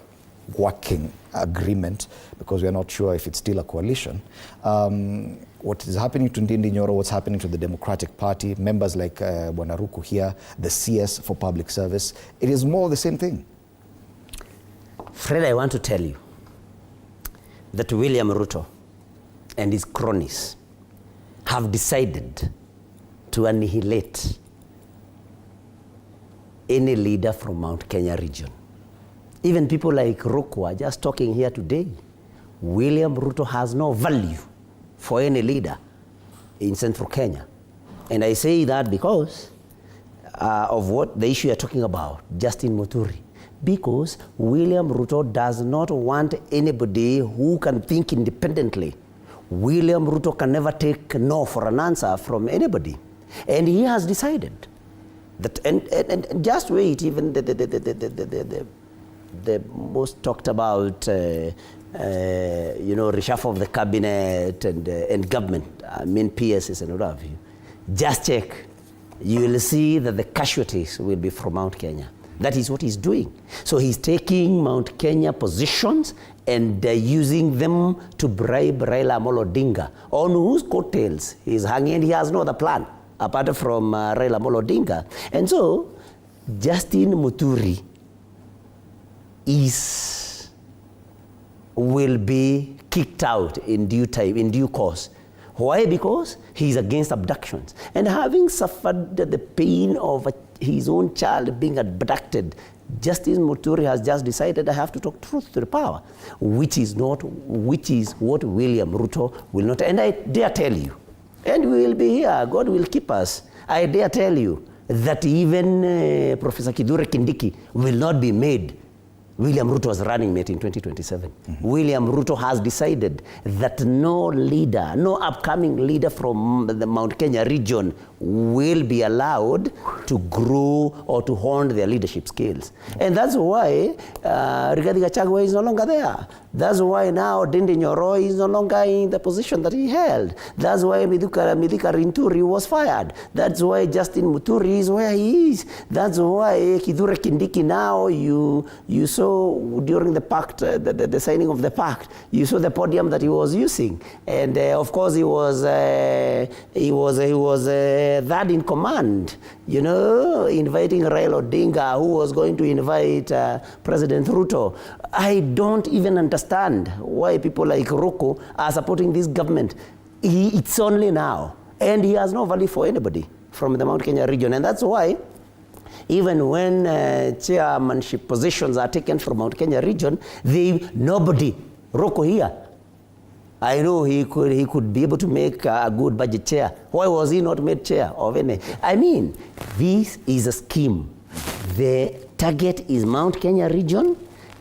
working agreement, because we are not sure if it's still a coalition. What is happening to Ndindi Nyoro, what's happening to the Democratic Party, members like Bwana Ruku here, the CS for public service, it is more the same thing. Fred, I want to tell you that William Ruto and his cronies have decided to annihilate any leader from Mount Kenya region. Even people like Ruku are just talking here today. William Ruto has no value for any leader in central Kenya. And I say that because of what the issue you're talking about, Justin Muturi. Because William Ruto does not want anybody who can think independently. William Ruto can never take no for an answer from anybody. And he has decided that, and just wait, even the most talked about, reshuffle of the cabinet and government, PSs and what have you. Just check. You will see that the casualties will be from Mount Kenya. That is what he's doing. So he's taking Mount Kenya positions and using them to bribe Raila Amolo Odinga, on whose coattails he's hanging, and he has no other plan apart from Raila Amolo Odinga. And so Justin Muturi will be kicked out in due time, in due course. Why? Because he's against abductions. And having suffered the pain of his own child being abducted, Justice Muturi has just decided, I have to talk truth to the power, which is what William Ruto will not. And I dare tell you, and we will be here, God will keep us. I dare tell you that even Professor Kithure Kindiki will not be made William Ruto's running mate in 2027. William Ruto has decided that no leader, no upcoming leader from the Mount Kenya region will be allowed to grow or to hone their leadership skills. And that's why Rigathi Gachagua is no longer there. That's why now Ndindi Nyoro is no longer in the position that he held. That's why Mithika Rinturi was fired. That's why Justin Muturi is where he is. That's why Kithure Kindiki now, you saw during the pact, the signing of the pact, you saw the podium that he was using. And of course he was that in command, inviting Raila Odinga, who was going to invite President Ruto. I don't even understand why people like Roko are supporting this government. It's only now. And he has no value for anybody from the Mount Kenya region. And that's why even when chairmanship positions are taken from Mount Kenya region, nobody, Roko here, I know he could be able to make a good budget chair. Why was he not made chair of any? I mean, this is a scheme. The target is Mount Kenya region,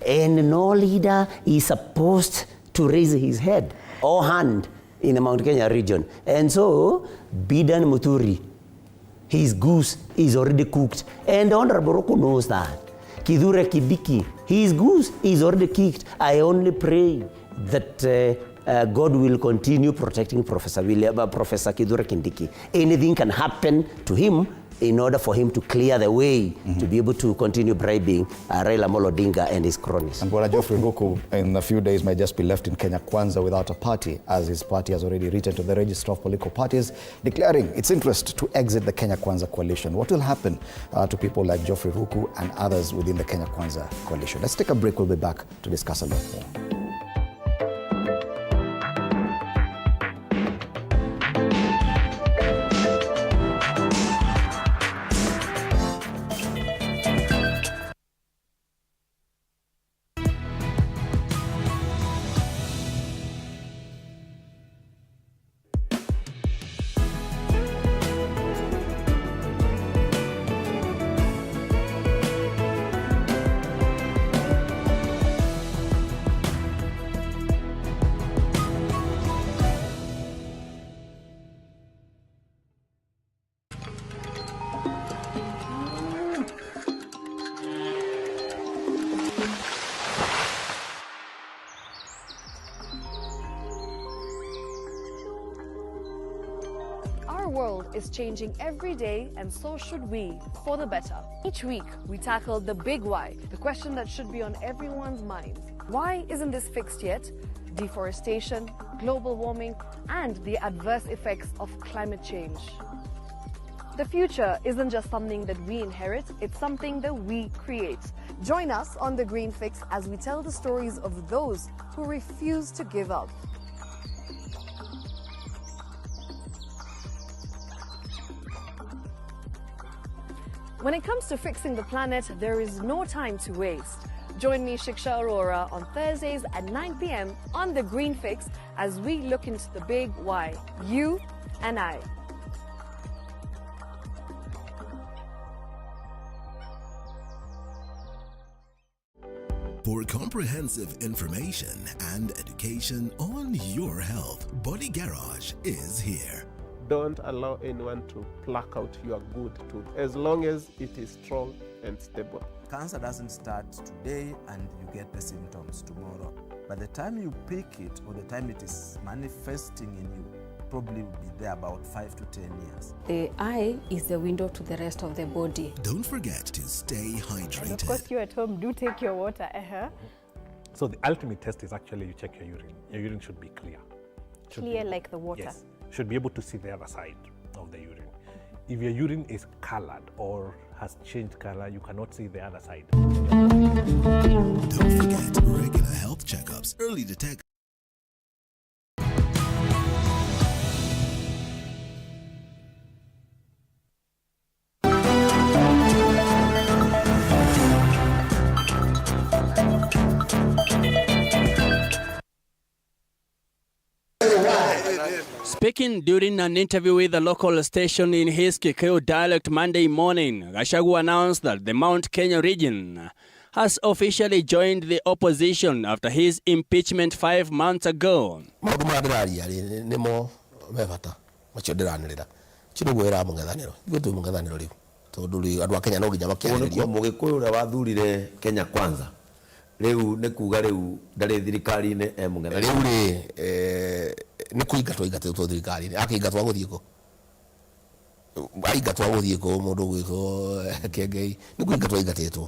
and no leader is supposed to raise his head or hand in the Mount Kenya region. And so, Bidan Muturi, his goose is already cooked. And Honorable Roko knows that. Kithure Kindiki, his goose is already cooked. I only pray that God will continue protecting Professor Kithure Kindiki. Anything can happen to him in order for him to clear the way to be able to continue bribing Raila Amolo Odinga and his cronies. And Geoffrey Ruku in a few days might just be left in Kenya Kwanza without a party, as his party has already written to the Register of Political Parties, declaring its interest to exit the Kenya Kwanza coalition. What will happen to people like Geoffrey Ruku and others within the Kenya Kwanza coalition? Let's take a break. We'll be back to discuss a lot more. Our world is changing every day, and so should we, for the better. Each week, we tackle the big why, the question that should be on everyone's minds. Why isn't this fixed yet? Deforestation, global warming, and the adverse effects of climate change. The future isn't just something that we inherit, it's something that we create. Join us on The Green Fix as we tell the stories of those who refuse to give up. When it comes to fixing the planet, there is no time to waste. Join me, Shiksha Arora, on Thursdays at 9 p.m. on The Green Fix as we look into the big why, you and I. For comprehensive information and education on your health, Body Garage is here. Don't allow anyone to pluck out your good tooth as long as it is strong and stable. Cancer doesn't start today and you get the symptoms tomorrow. By the time you pick it or the time it is manifesting in you, probably will be there about 5 to 10 years. The eye is the window to the rest of the body. Don't forget to stay hydrated. And of course, you at home do take your water. So the ultimate test is actually you check your urine. Your urine should be clear. Clear like the water? Yes. Should be able to see the other side of the urine. If your urine is colored or has changed color, you cannot see the other side. Don't forget regular health checkups, early detection. Speaking during an interview with a local station in his Kikuyu dialect Monday morning, Gachagua announced that the Mount Kenya region has officially joined the opposition after his impeachment 5 months ago. Riu ne kuga riu ndari thirikari ne mung'etha riu ri ni kuingatwo ingatitwo thirikari ni akingatwo guthiko aingatwo guthiko mundu gwitwo kengei ni kuingatwo ingatitwo.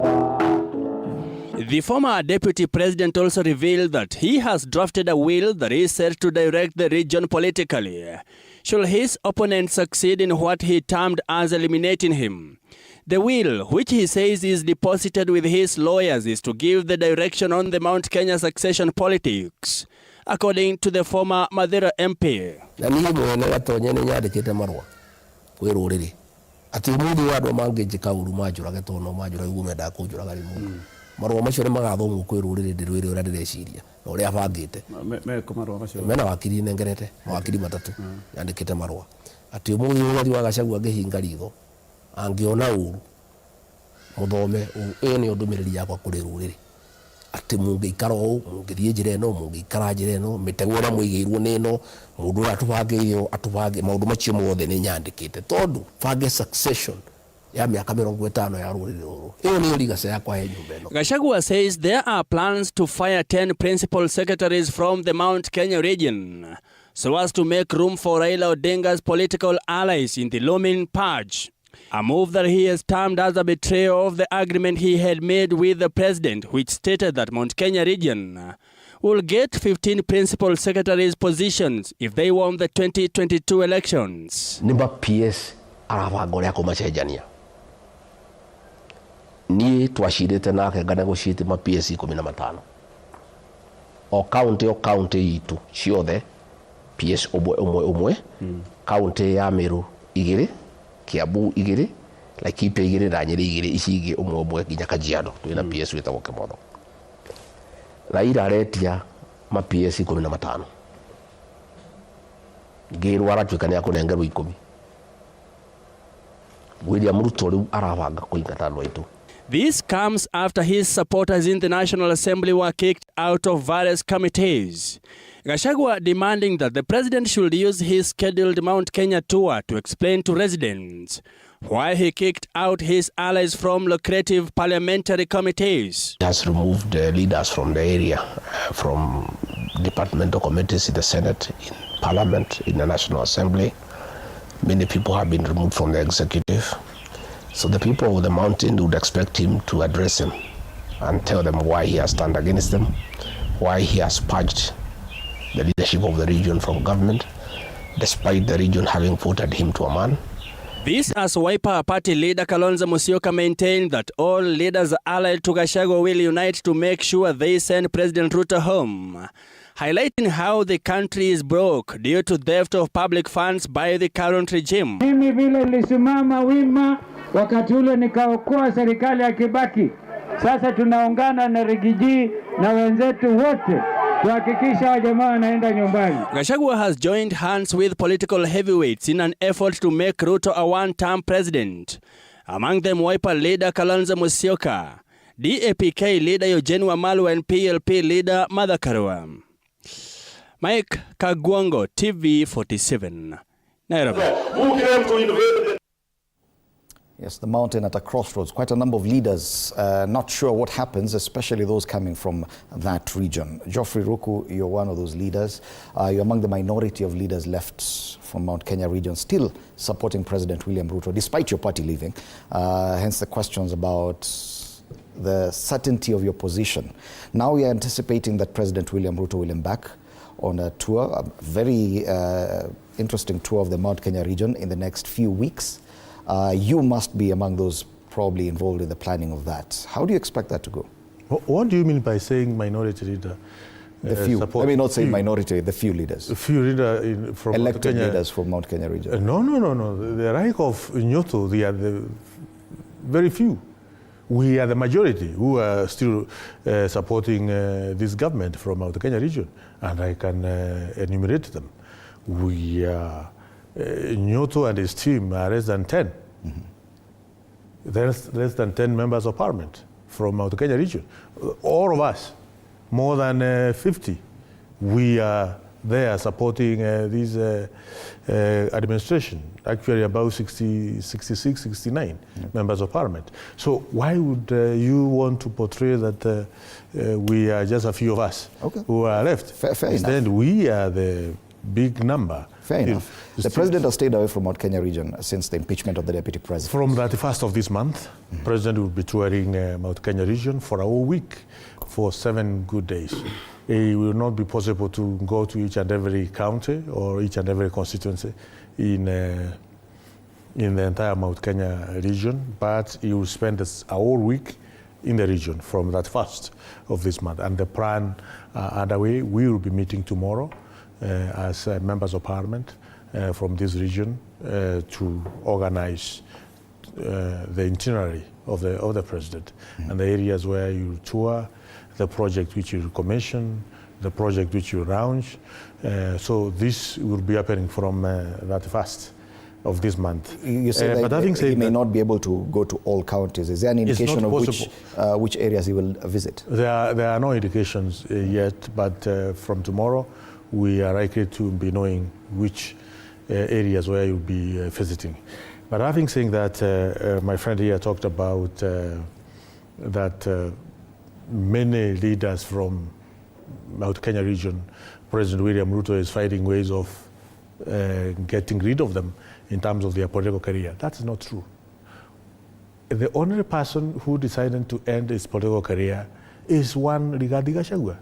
The former deputy president also revealed that he has drafted a will that is set to direct the region politically, should his opponent succeed in what he termed as eliminating him. The will, which he says is deposited with his lawyers, is to give the direction on the Mount Kenya succession politics, according to the former Mathira MP. Marwa macio magathomwo kwi ruriri ndirwire ura ndireciria na uria abangite mena wakiri nengerete mawakiri matatu yandikite marwa ati umuthi uthi wa Gachagua ngihinga ritho angiona uru muthome ni undumiriri yakwa kuri ruriri ati mungiikara u mungithie njira eno mungiikara njira eno mitego na muigirwo nino mundu atubange maundu macio mothe ni nyandikite tondu bange succession ya miaka 50 ya ruriri ruru iyo ni ligasa yakwa ya nyumba eno. Gachagua says there are plans to fire 10 principal secretaries from the Mount Kenya region so as to make room for Raila Odinga's political allies in the looming purge, a move that he has termed as a betrayal of the agreement he had made with the president, which stated that Mount Kenya region will get 15 principal secretaries positions if they won the 2022 elections. Nimba PS arabanga uria kumacenjania ni twashirite nake ngana gucite ma PS 15 o county itu ciothe PS umwe county ya Meru 2 Kiambu 2 Laikipia 2 na Nyeri 2 ici ingi umwe nginya Kajiado twina PS witagwo Kimotho. Raila aretia ma PS 15 ngirwa aratuika ni akunengerwo 10 William Ruto riu arabanga kuingata andũ aitu. This comes after his supporters in the National Assembly were kicked out of various committees. Gachagua demanding that the president should use his scheduled Mount Kenya tour to explain to residents why he kicked out his allies from lucrative parliamentary committees. He has removed leaders from the area, from departmental committees in the Senate, in Parliament, in the National Assembly. Many people have been removed from the executive. So the people of the mountain would expect him to address them and tell them why he has turned against them, why he has purged the leadership of the region from government, despite the region having voted him to a man. This as Wiper Party leader Kalonzo Musyoka maintained that all leaders allied to Gachagua will unite to make sure they send President Ruto home, highlighting how the country is broke due to theft of public funds by the current regime. Mimi vile nilisimama wima wakati ule nikaokoa serikali ya Kibaki. Sasa tunaungana na Rigiji na wenzetu wote kuhakikisha wajamaa wanaenda nyumbani. Gachagua has joined hands with political heavyweights in an effort to make Ruto a one-term president. Among them Wiper leader Kalonzo Musyoka, DAPK leader Eugene Wamalwa and PLP leader Martha Karua. Mike Kagwango, TV 47, Nairobi. Yes, the mountain at a crossroads. Quite a number of leaders not sure what happens, especially those coming from that region. Geoffrey Ruku, you're one of those leaders. You're among the minority of leaders left from Mount Kenya region, still supporting President William Ruto, despite your party leaving. Hence the questions about the certainty of your position. Now we are anticipating that President William Ruto will embark on a tour, a very interesting tour of the Mount Kenya region in the next few weeks. You must be among those probably involved in the planning of that. How do you expect that to go? What do you mean by saying minority leader? The few. Let me not say minority, the few leaders. The few leaders from elected Kenya. leaders from Mount Kenya region. No. The rank of Nyoto, they are the very few. We are the majority who are still supporting this government from Mount Kenya region, and I can enumerate them. We are Nyoto and his team are less than 10. Mm-hmm. There's less than 10 members of parliament from Mount Kenya region. All of us, more than 50, we are there supporting this administration. Actually about 66, 69 members of parliament. So why would you want to portray that we are just a few of us who are left? Fair Instead, enough. we are the big number. Fair enough. The president has stayed away from Mount Kenya region since the impeachment of the deputy president. From the 1st of this month, President will be touring Mount Kenya region for a whole week for 7 good days. It will not be possible to go to each and every county or each and every constituency in the entire Mount Kenya region, but he will spend a whole week in the region from that 1st of this month. And the plan underway, we will be meeting tomorrow as members of parliament from this region to organize the itinerary of the president and the areas where you tour, the project which you commission, the project which you launch. So this will be happening from that 1st of this month. You say that he may not be able to go to all counties. Is there an indication of which areas he will visit? There are no indications yet, but from tomorrow we are likely to be knowing which areas where you'll be visiting. But having said that, my friend here talked about that many leaders from Mount Kenya region, President William Ruto is finding ways of getting rid of them in terms of their political career. That's not true. The only person who decided to end his political career is one Rigathi Gachagua,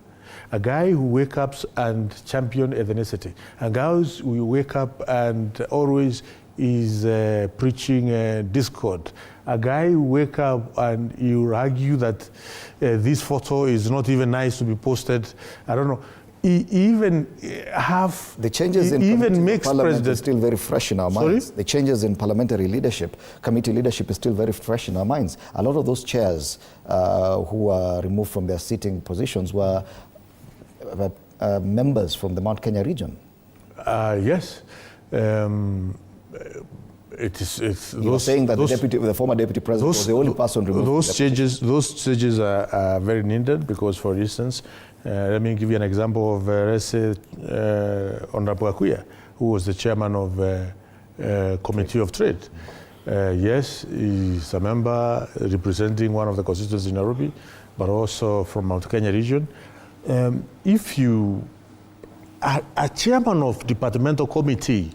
a guy who wakes up and champions ethnicity, a guy who wakes up and always is preaching discord, a guy who wakes up and you argue that this photo is not even nice to be posted. I don't know. He even have the changes in parliament is still very fresh in our minds. Sorry? The changes in parliamentary leadership, committee leadership is still very fresh in our minds. A lot of those chairs who were removed from their sitting positions were members from the Mount Kenya region. Yes. You're saying that the former deputy president was the only person removed. Those changes are very needed because, for instance, let me give you an example of, let's say, Honorable Akuya, who was the chairman of Committee of Trade. Yes, he's a member representing one of the constituencies in Nairobi, but also from Mount Kenya region. If you are a chairman of departmental committee,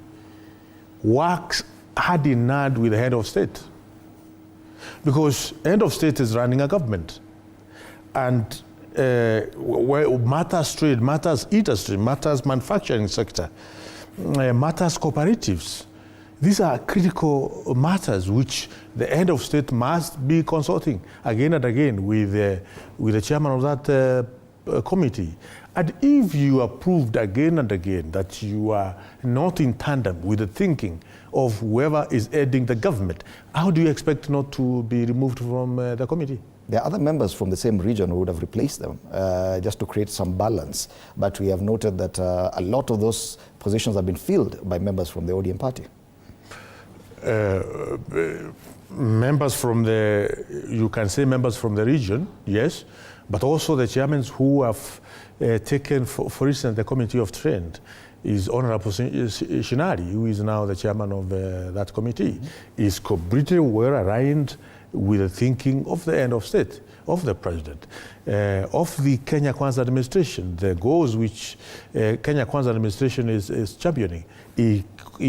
works hand in hand with the head of state, because head of state is running a government, and matters trade, matters industry, matters manufacturing sector, matters cooperatives. These are critical matters which the head of state must be consulting again and again with the chairman of that committee. And if you are proved again and again that you are not in tandem with the thinking of whoever is heading the government, how do you expect not to be removed from the committee? There are other members from the same region who would have replaced them just to create some balance. But we have noted that a lot of those positions have been filled by members from the ODM party. members from you can say members from the region, yes, but also the chairmen who have taken, for instance, the Committee of Trade is Honorable Shinari, who is now the chairman of that committee, is completely well aligned with the thinking of the end of state, of the president, of the Kenya Kwanza administration, the goals which Kenya Kwanza administration is championing. He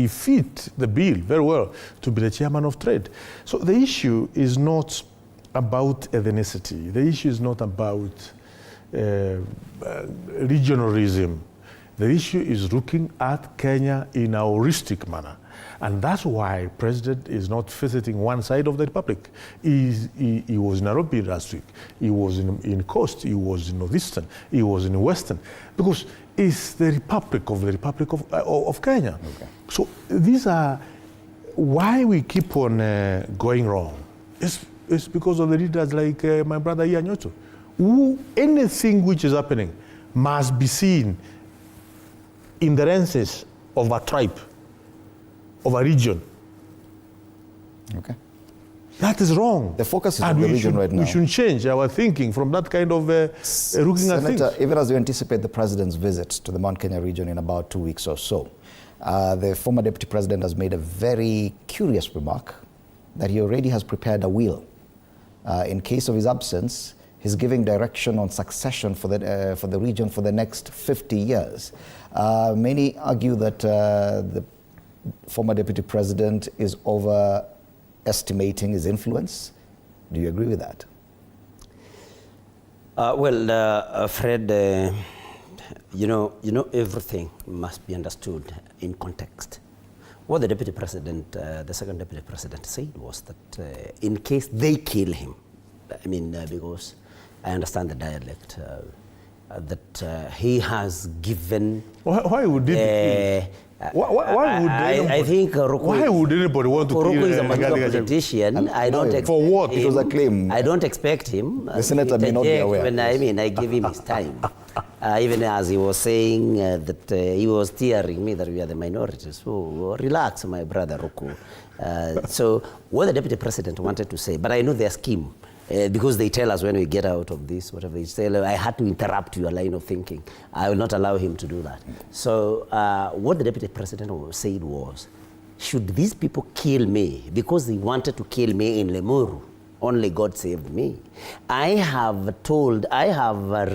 fit the bill very well to be the chairman of trade. So the issue is not about ethnicity. The issue is not about regionalism. The issue is looking at Kenya in a holistic manner. And that's why President is not visiting one side of the Republic. He was in Nairobi last week. He was in Coast. He was in Northeastern. He was in Western. Because it's the Republic of Kenya. Okay. So these are why we keep on going wrong. It's because of the leaders like my brother Ian Nyoto, who anything which is happening must be seen in the lenses of a tribe, of a region. Okay. That is wrong. The focus is on the region right now. We should change our thinking from that kind of looking at things. Even as we anticipate the president's visit to the Mount Kenya region in about 2 weeks or so, the former deputy president has made a very curious remark that he already has prepared a will. In case of his absence, he's giving direction on succession for the region for the next 50 years. Many argue that the former deputy president is overestimating his influence. Do you agree with that? Fred, you know, everything must be understood in context. What the deputy president, the second deputy president said was that in case they kill him, I mean, because I understand the dialect, that he has given... Why would it why would I think why would anybody want to kill Ruku is a mature politician. I don't expect for what? It was a claim. I don't expect him. The senator may not be aware. When I give him his time. Even as he was saying that he was tearing me that we are the minority. So relax, my brother Ruku. So what the deputy president wanted to say, but I know their scheme. Because they tell us when we get out of this, whatever they say, I had to interrupt your line of thinking. I will not allow him to do that. So what the deputy president said was, should these people kill me because they wanted to kill me in Lemuru, only God saved me. I have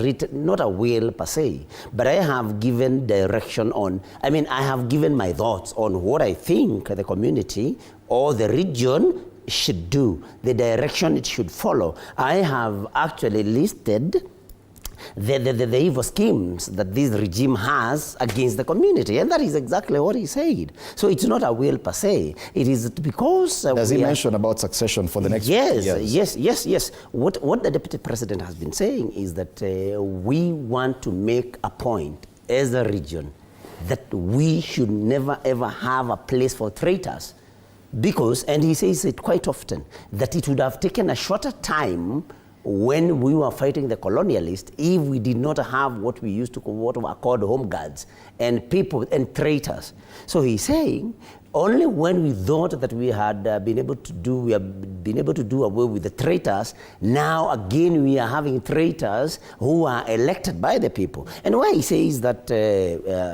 written, not a will per se, but I have given direction on, I have given my thoughts on what I think the community or the region should do, the direction it should follow. I have actually listed the evil schemes that this regime has against the community, and that is exactly what he said. So it's not a will per se. It is because... Does he mention about succession for the next years? Yes. What the deputy president has been saying is that we want to make a point as a region that we should never ever have a place for traitors. Because, and he says it quite often, that it would have taken a shorter time when we were fighting the colonialists if we did not have what we used to call, what were called home guards and people and traitors. So he's saying only when we thought that we had been able to do away with the traitors, now again we are having traitors who are elected by the people. And why he says that,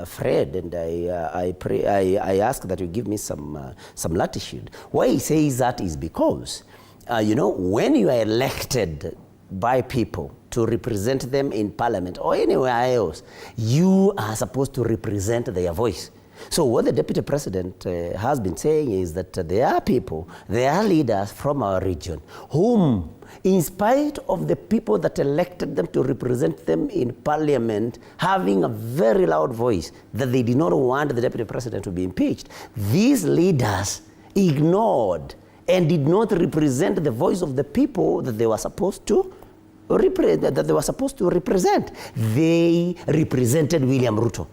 Fred, and I ask that you give me some latitude. Why he says that is because, when you are elected by people to represent them in parliament or anywhere else, you are supposed to represent their voice. So what the deputy president has been saying is that there are people, there are leaders from our region whom, in spite of the people that elected them to represent them in parliament having a very loud voice that they did not want the deputy president to be impeached, these leaders ignored and did not represent the voice of the people that they were supposed to represent. They represented William Ruto.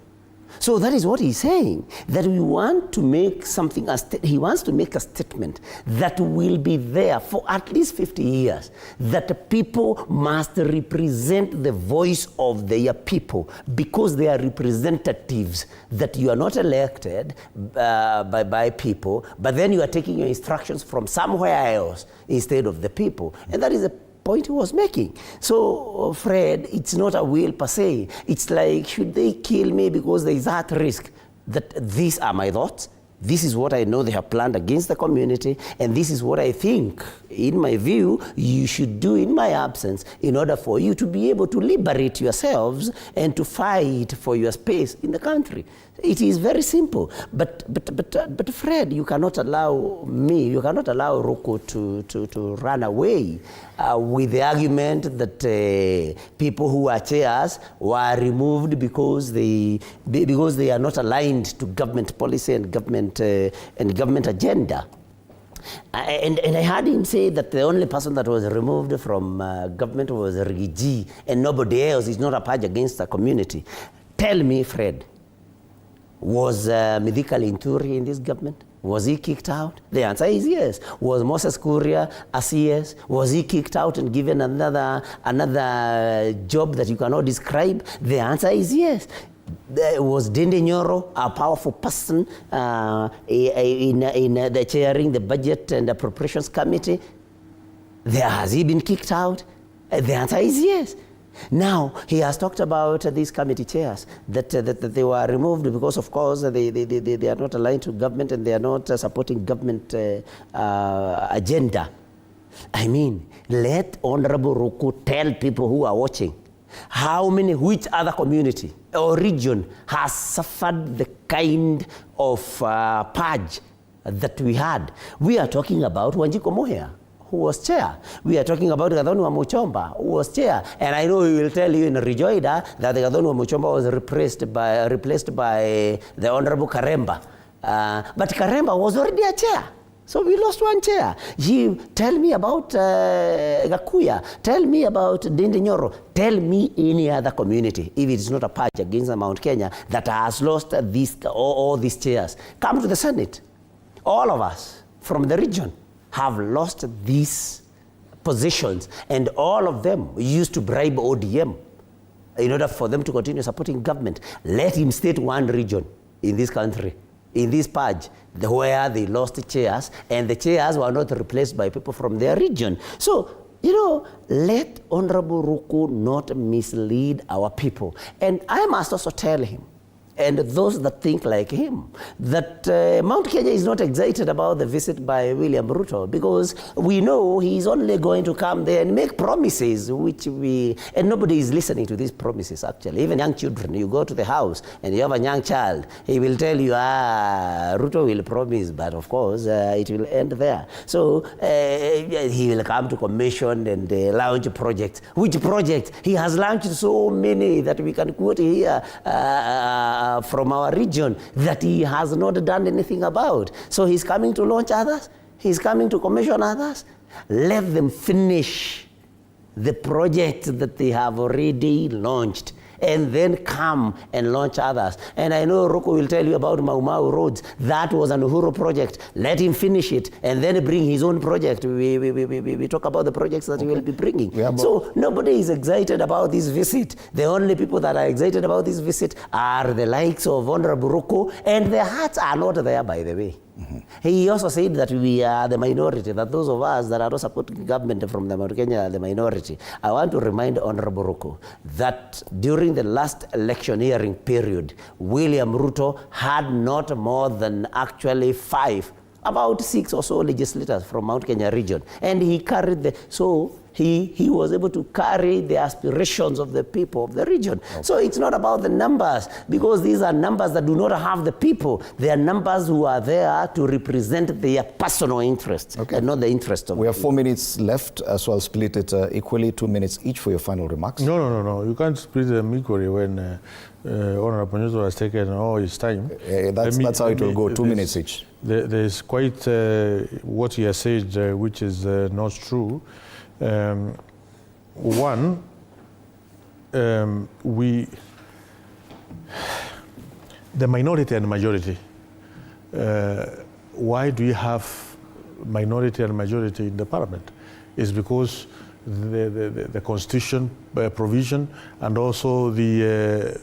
So that is what he's saying, that we want to make something, he wants to make a statement that will be there for at least 50 years, that the people must represent the voice of their people because they are representatives, that you are not elected by people, but then you are taking your instructions from somewhere else instead of the people. And that is a point he was making. So, Fred, it's not a will per se. It's like, should they kill me because there is that risk? That these are my thoughts. This is what I know they have planned against the community, and this is what I think, in my view, you should do in my absence in order for you to be able to liberate yourselves and to fight for your space in the country. It is very simple. But Fred, you cannot allow me, you cannot allow Roko to run away with the argument that people who are chairs were removed because they are not aligned to government policy and government agenda. And I heard him say that the only person that was removed from government was Rigiji, and nobody else. Is not a purge against the community. Tell me, Fred, was Midhika Linturi in this government? Was he kicked out? The answer is yes. Was Moses Kuria a CS? Was he kicked out and given another job that you cannot describe? The answer is yes. Was Ndindi Nyoro a powerful person in the chairing the Budget and Appropriations Committee? Has he been kicked out? The answer is yes. Now, he has talked about these committee chairs, that they were removed because, of course, they are not aligned to government and they are not supporting government agenda. I mean, let Honorable Roko tell people who are watching which other community or region has suffered the kind of purge that we had. We are talking about Wanjiko Moher, who was chair. We are talking about Gathoni wa Muchomba, who was chair. And I know he will tell you in Rejoinder that the Gathoni wa Muchomba was replaced by the Honorable Karemba. But Karemba was already a chair. So we lost one chair. Tell me about Gakuya. Tell me about Ndindi Nyoro. Tell me any other community, if it is not a purge against Mount Kenya, that has lost all these chairs. Come to the Senate. All of us from the region have lost these positions, and all of them used to bribe ODM in order for them to continue supporting government. Let him state one region in this country, in this purge, where they lost chairs, and the chairs were not replaced by people from their region. So, let Honorable Roko not mislead our people. And I must also tell him, and those that think like him, that Mount Kenya is not excited about the visit by William Ruto, because we know he's only going to come there and make promises, and nobody is listening to these promises, actually. Even young children, you go to the house and you have a young child, he will tell you, Ruto will promise, but of course, it will end there. So he will come to commission and launch projects. Which project? He has launched so many that we can quote here, from our region, that he has not done anything about. So he's coming to launch others. He's coming to commission others. Let them finish the project that they have already launched, and then come and launch others. And I know Roko will tell you about Mau Mau roads. That was an Uhuru project. Let him finish it and then bring his own project. We talk about the projects that he will be bringing. So nobody is excited about this visit. The only people that are excited about this visit are the likes of Honorable Roko, and their hearts are not there, by the way. Mm-hmm. He also said that we are the minority, that those of us that are not supporting government from the Mount Kenya are the minority. I want to remind Honorable Roko that during the last election hearing period, William Ruto had not more than actually about 6 or so legislators from Mount Kenya region. And he carried he was able to carry the aspirations of the people of the region. Okay. So it's not about the numbers, because these are numbers that do not have the people. They are numbers who are there to represent their personal interests, and not the interest of. We have 4 minutes left, so I'll split it equally, 2 minutes each for your final remarks. No. You can't split them equally when Honorable Nyoro has taken all his time. That's how it will go, 2 minutes each. There's quite what he has said, which is not true. the minority and majority. Why do we have minority and majority in the parliament? It's because the constitution provision and also the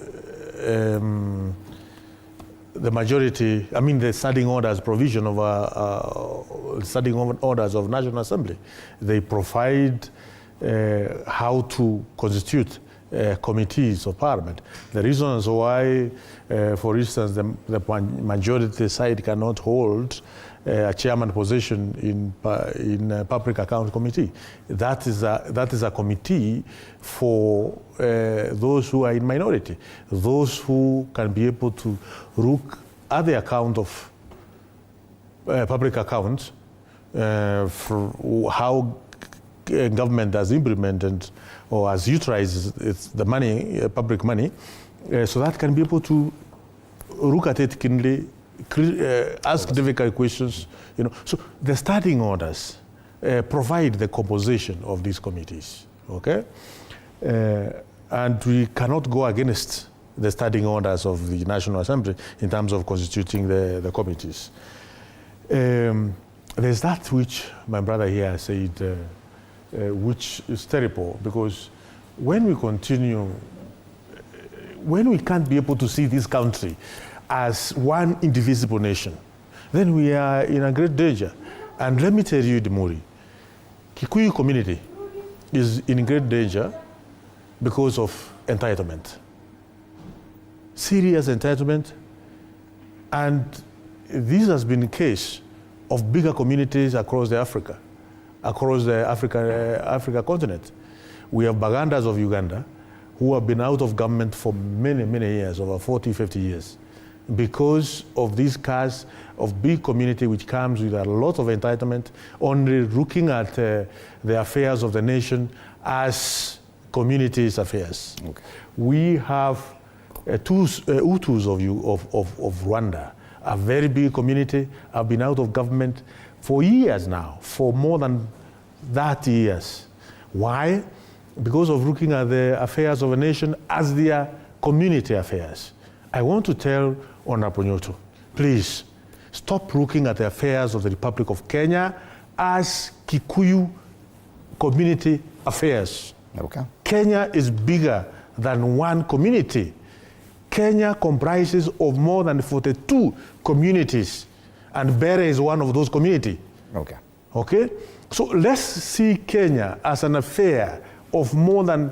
majority, I mean the standing orders provision of standing orders of National Assembly. They provide how to constitute committees of parliament. The reasons why, for instance, the majority side cannot hold a chairman position in public account committee. That is a committee for those who are in minority, those who can be able to look at the account of public accounts for how government has implemented or has utilized the money, public money, so that can be able to look at it keenly, ask difficult questions, you know. So the standing orders provide the composition of these committees, okay? And we cannot go against the standing orders of the National Assembly in terms of constituting the committees. There's that which my brother here said, which is terrible, because when we continue, when we can't be able to see this country as one indivisible nation, then we are in a great danger. And let me tell you, Dimuri, Kikuyu community is in great danger because of entitlement. Serious entitlement. And this has been the case of bigger communities across the Africa continent. We have Bagandas of Uganda who have been out of government for many, many years, over 40, 50 years, because of this case of big community which comes with a lot of entitlement, only looking at the affairs of the nation as communities' affairs. Okay. We have Hutus of Rwanda, a very big community, have been out of government for years now, for more than 30 years. Why? Because of looking at the affairs of a nation as their community affairs. I want to tell Honorable Nyoro, please stop looking at the affairs of the Republic of Kenya as Kikuyu community affairs. Okay. Kenya is bigger than one community. Kenya comprises of more than 42 communities, and Bere is one of those communities. Okay. Okay? So let's see Kenya as an affair of more than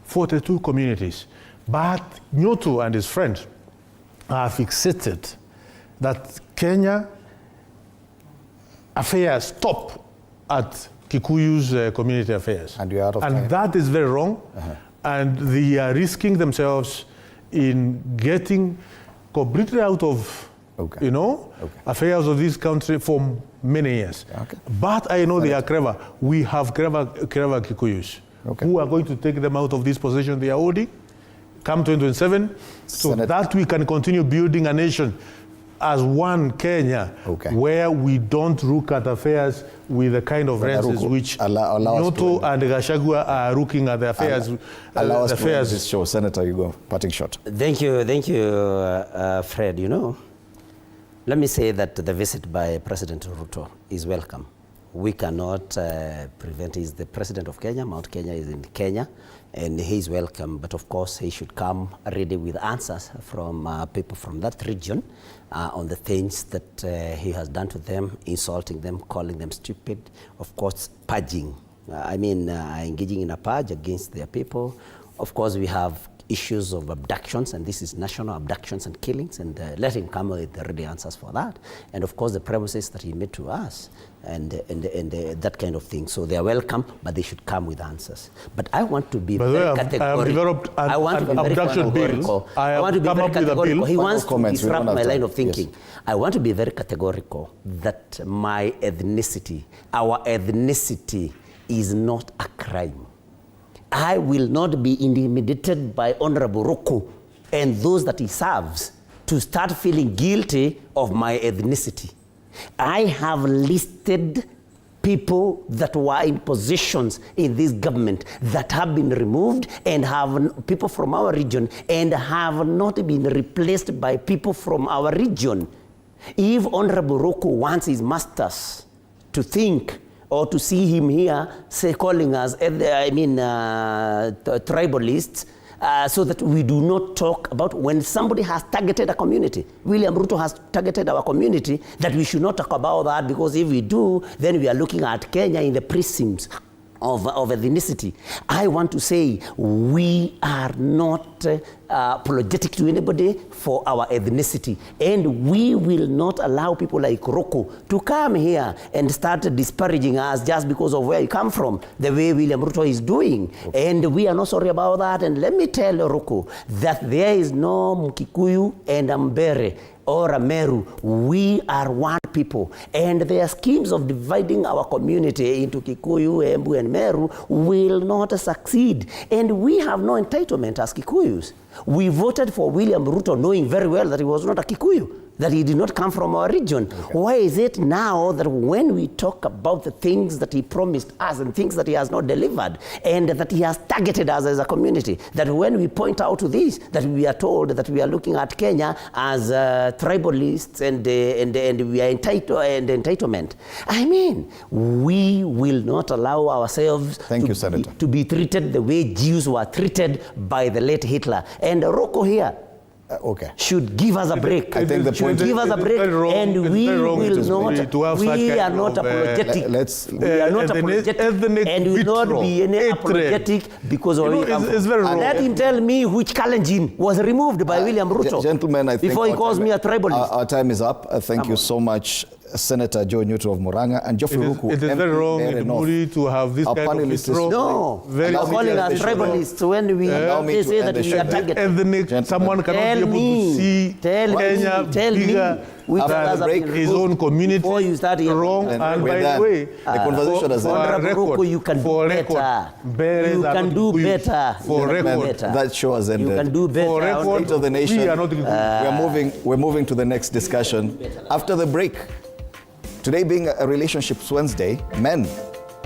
42 communities. But Nyoro and his friend are fixated that Kenya affairs stop at Kikuyu's community affairs. And we are out of time. That is very wrong. And they are risking themselves in getting completely out of affairs of this country for many years. Okay. But I know they are clever. We have clever Kikuyus who are going to take them out of this position they are holding come 2027, so that we can continue building a nation as one Kenya, where we don't look at affairs with the kind of lenses which Nyoro and Gachagua are looking at the affairs. Allow us to end this show. Senator, you go, parting shot. Thank you, Fred. You know, let me say that the visit by President Ruto is welcome. We cannot prevent. He's the president of Kenya. Mount Kenya is in Kenya, and he's welcome. But of course, he should come ready with answers from people from that region on the things that he has done to them, insulting them, calling them stupid. Of course, purging. Engaging in a purge against their people. Of course, we have issues of abductions, and this is national abductions and killings, and let him come with the ready answers for that. And of course, the promises that he made to us, and that kind of thing. So they are welcome, but they should come with answers. But I want to be very categorical. I want to be very categorical. He wants to disrupt my line of thinking. Yes. I want to be very categorical that my ethnicity, our ethnicity, is not a crime. I will not be intimidated by Honorable Roku and those that he serves to start feeling guilty of my ethnicity. I have listed people that were in positions in this government that have been removed and have people from our region and have not been replaced by people from our region. If Honorable Roko wants his masters to think or to see him here, say, calling us, tribalists, so that we do not talk about when somebody has targeted a community. William Ruto has targeted our community, that we should not talk about that, because if we do, then we are looking at Kenya in the prisms of ethnicity. I want to say we are not apologetic to anybody for our ethnicity, and we will not allow people like Roko to come here and start disparaging us just because of where you come from, the way William Ruto is doing. Okay. And we are not sorry about that. And let me tell Roko that there is no Mkikuyu and Ambere or a Meru. We are one people, and their schemes of dividing our community into Kikuyu, Embu, and Meru will not succeed. And we have no entitlement as Kikuyus. We voted for William Ruto knowing very well that he was not a Kikuyu, that he did not come from our region. Okay. Why is it now that when we talk about the things that he promised us and things that he has not delivered, and that he has targeted us as a community, that when we point out to this, that we are told that we are looking at Kenya as tribalists and we are entitlement? I mean, we will not allow ourselves to be treated the way Jews were treated by the late Hitler. And Roko here should give us a break. I think the point give us a break, and we will not. We are not apologetic. We are not apologetic, and will not be any apologetic because of it. Let him tell me which Kalenjin was removed by William Ruto. Gentlemen, I think before he calls me a tribalist. Our time is up. Thank you so much, Senator Joe Nyoro of Murang'a and Geoffrey Ruku. It is very wrong in Muri to have this kind of withdrawal. No, we are calling us tribalists when we say that we are targeted. Someone cannot be able to see Kenya bigger than his own community. Before you start here, wrong. And by the way, the conversation has ended. You can do better. You can do better. For record, that show has ended. You can do better. For record, State of the nation. We're moving to the next discussion after the break. Today being a Relationships Wednesday, men,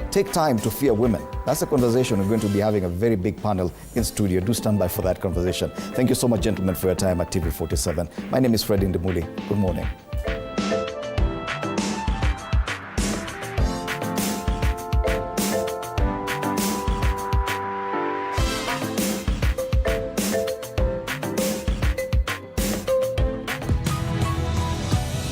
take time to fear women. That's a conversation we're going to be having a very big panel in studio. Do stand by for that conversation. Thank you so much, gentlemen, for your time at TV47. My name is Ndindi. Good morning.